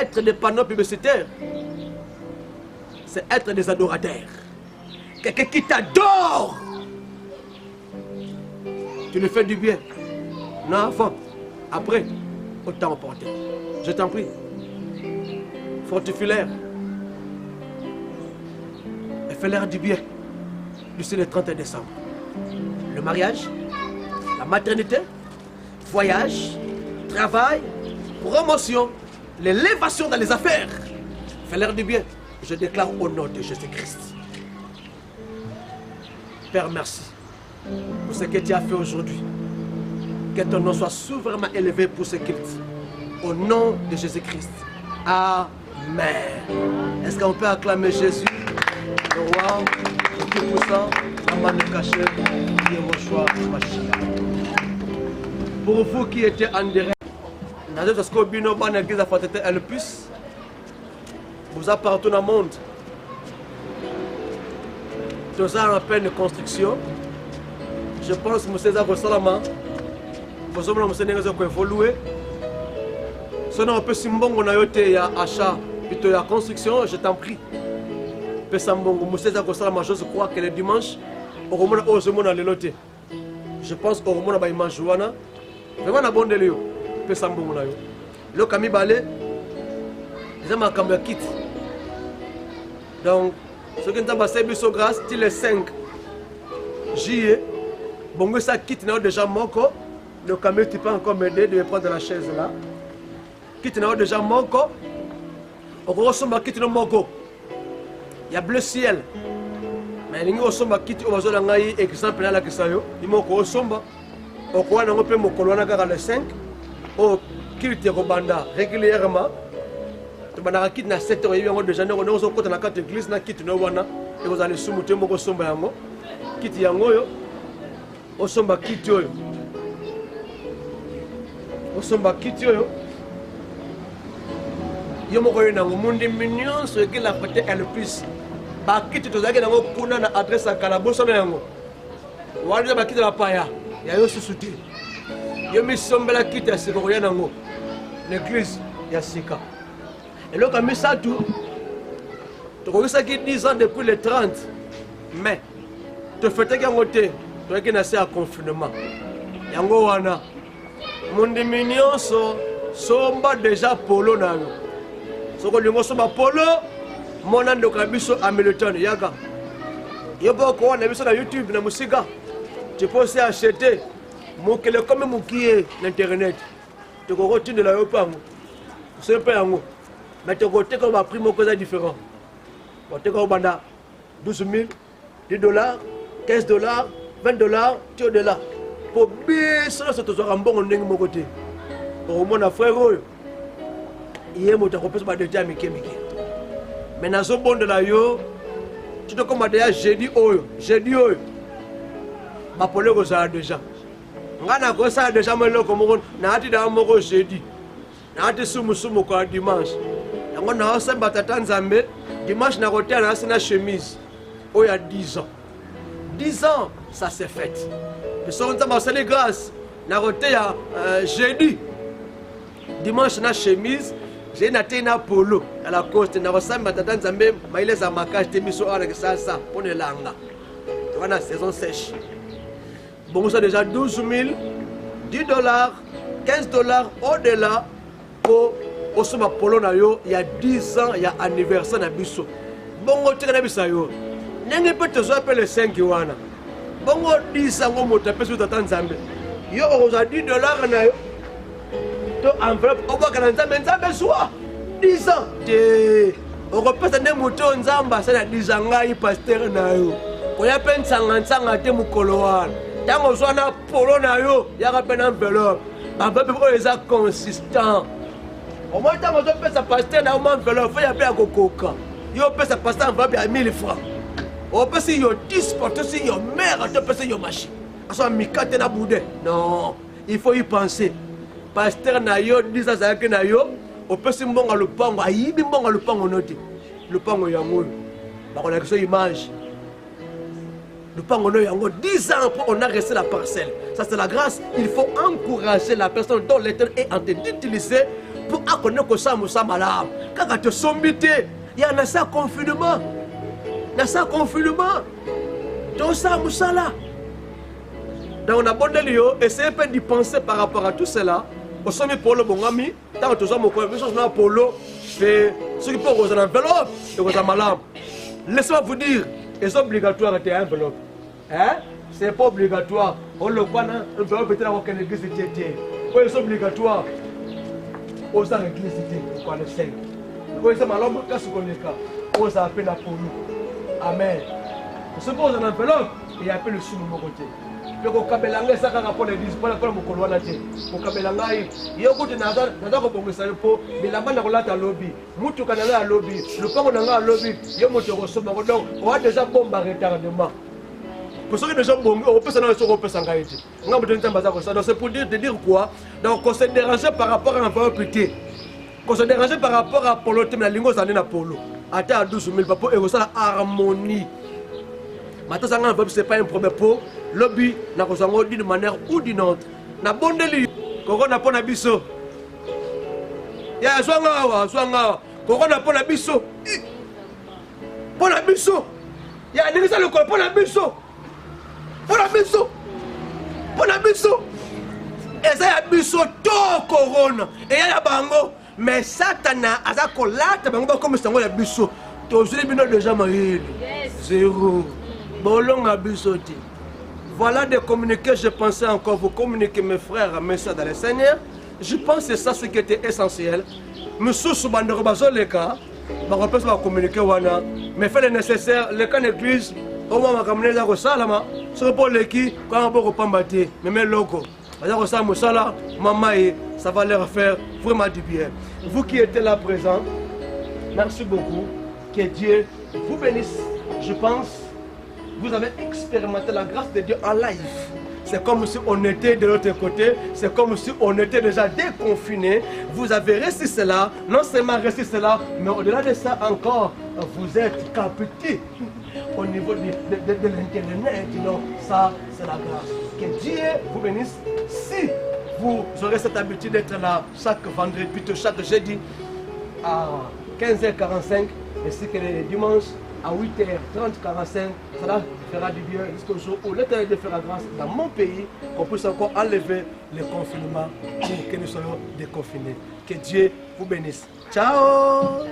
S1: être des panneaux publicitaires, c'est être des adorateurs. Quelqu'un qui t'adore, tu lui fais du bien. Non, avant, après, autant emporter. Je t'en prie, fortifie-leur et fais-leur du bien d'ici le 31 décembre. Le mariage, la maternité, voyage, travail, promotion, l'élévation dans les affaires. Fais-leur du bien. Je déclare au nom de Jésus-Christ. Père, merci pour ce que tu as fait aujourd'hui. Que ton nom soit souverainement élevé pour ce qu'il dit. Au nom de Jésus-Christ. Amen. Est-ce qu'on peut acclamer Jésus, le roi, le tout-puissant, Aman le caché, Yehoshua Mashiach. Pour vous qui étiez en direct, vous êtes partout dans le monde. Nous sommes en pleine construction. Je pense que M. César Salama, vous savez que M. César a évolué. Si on peut simbongo na yote ya achat, plutôt la construction, je t'en prie. M. César Salama, je crois que le dimanche, au Roman Ozemona le loté. Je pense qu'au Roman ba image wana, vraiment na bon délire. M. Sambongo na yo. Le Kami Balé, ils ont marqué un kit. Donc, ce qui est en grâce, c'est le 5 juillet. Bon, ça quitte déjà Moko. Le camion, tu peux encore m'aider de me prendre la chaise là. Quitte déjà Moko. On ressemble à quitte Moko. Il y a bleu ciel. Mais il y a un quitte au exemple là que ça yo. Il m'a ressemble. Au coin on peut me coller le 5. Au quitte Robanda régulièrement. Bana kit na 7 heures yango déjà on ozo kota na carte église na kit no wana et vous allez sumuté moko somba yango kit yango yo osomba kit yo osomba kit yo yo moko yo nango mundi mignon ce qui la fête elle plus ba kit to zaki nango kuna na adresse à Kalaboso na yango wali ba kit la paya ya yo susuti yo mi somba la kit ya siko ya nango l'église ya sika. Et là, comme ça, tout, tu as ça qui 10 ans depuis les 30, mais tu fais que tu as un confinement. Yango wana, mon mignon somba déjà polo na yo. Soko lingo somba polo, Mon ando kabiso Hamilton Yaga. Yobo ko on a vu sur YouTube na musica. Tu peux aussi acheter mon kele comme mon qui est l'internet. Tu peux retirer de la yopa. C'est pas yango. Mais tu côté comme prix mon cause différent. Bon tu ko banda 12 000, 10 $, 15 $, 20 $, tu es de là. Pour bien cela c'est toujours un bon ndenge mon côté. Au moins frère il est monté compris pas de déjà Mickey. Mais dans ce bon de la yo tu te commander jeudi oyo. Ma pole ko ça déjà. Ngana ko ça déjà mais loko mo na ati da mo ko jeudi. Na ati sumu ko dimanche. Yango na sa batata nzambe dimanche na côté na sina chemise. Oh il y a 10 ans. 10 ans ça s'est fait. Mais son nzamba c'est les grâces. Na côté ya jeudi. Dimanche na chemise. J'ai un polo à la côte. Na ressemble batata nzambe maile za makaje te miso ala ça pour ne langa. On a saison sèche. Bon, ça déjà 12 000, 10 $, 15 $, au-delà pour Osuma Polo Nayo, il y a 10 ans, il y a anniversaire na biso. Bon, tu as vu yo. N'est pas te appeler le 5 wana. Bon, 10 ans, on m'a tapé sur ta Tanzambie. Yo, on a 10 $ na yo. To enveloppe, on va canaliser, mais Nzambe soit 10 ans. On repasse des moutons Nzamba, c'est la 10 ans, il pasteur na yo. On y a peine 50 ans, te mukoloan. Tant qu'on soit dans polo na yo, il y a peine enveloppe. Enveloppe est consistant. Au moins tant qu'on soit sa pasteur na enveloppe, il y a peine cococa. Il y a peine sa pasteur enveloppe à 1000 francs. On peut si yo 10 pour tout si yo mère, on peut si yo machine. Aso mikate na boudin. Non, il faut y penser. Pasteur na yo 10 ans que na yo, on peut si mbonga le pango, ayibi mbonga le pango noti. Le pango yango. Ba on a que image. Le pango yango 10 ans après on a resté la parcelle. Ça c'est la grâce. Il faut encourager la personne dont l'Éternel est en train d'utiliser pour connaître que ça moussa malade. Quand tu sombité, il y a un confinement. Dans ça confinement. Donc ça moussa là. Donc on a bon délire, essayez pas d'y penser par rapport à tout cela. Au sommet pour le bon ami, tant que tu as mon coin, pour l'eau, fait ce qui peut vous en enveloppe et vous en malade. Laissez-moi vous dire, c'est obligatoire de faire enveloppe. Hein? C'est pas obligatoire. On le voit, on peut peut-être avoir une église de Tété. C'est obligatoire. On s'en église de Tété, on le sait. On s'en malade, on s'en connaît pas. On s'en appelle pour nous. Amen. Ce qu'on a en enveloppe, il y a un peu le sous de mon côté. Donc, on peut l'anglais, ça va pour l'église, pour la colonne. On peut l'anglais, il y a beaucoup de nazaires, mais la main a un lobby. Moutou Canada a lobby, le pont a un lobby, il y a un moteur au sommet. Donc, on a déjà bombe à retardement. Pour ceux qui déjà bombé, on peut s'en aller sur le sangaïti. On a besoin de ça. Donc, c'est pour dire quoi? Donc, on s'est dérangé par rapport à un peu plus. On s'est dérangé par rapport à Polo, la lingo, ça n'est Polo. Attends à 12 000 papo, et ça la harmonie. Maintenant, ce n'est pas un problème pour lobby, d'une manière ou d'une autre. Na bon délire, qu'on n'a pas d'abisso. Ya swanga, qu'on n'a pas d'abisso. Pour l'abisso. Il y a des gens qui pour l'abisso. Pour l'abisso. Pour l'abisso. Et ça y a bisso tout corona. Et il y a bango. Mais Satana, à sa colate, bango comme ça, il y a bisso. Tous les binômes de gens zéro. Bolong a bisoté. Voilà de communiquer, je pensais encore vous communiquer mes frères, mes soeurs dans le Seigneur. Je pense que c'est ça ce qui était essentiel. Monsieur Soubandoro Bazo le cas, on peut pas communiquer wana, mais faire le nécessaire, le cas d'église, au moins on va ramener ça au salama, sur pour l'équipe, quand on peut repambater, mais mes logos. Maman, ça va leur faire vraiment du bien. Vous qui êtes là présent, merci beaucoup. Que Dieu vous bénisse. Je pense vous avez expérimenté la grâce de Dieu en live. C'est comme si on était de l'autre côté. C'est comme si on était déjà déconfiné. Vous avez reçu cela. Non seulement reçu cela, mais au-delà de ça encore, vous êtes capté au niveau de l'internet. Donc ça, c'est la grâce. Que Dieu vous bénisse. Si vous aurez cette habitude d'être là chaque vendredi, plutôt chaque jeudi à 15h45, ainsi que les dimanches à 8h30, 45, cela fera du bien jusqu'au jour où l'Éternel fera grâce dans mon pays, qu'on puisse encore enlever le confinement pour que nous soyons déconfinés. Que Dieu vous bénisse. Ciao!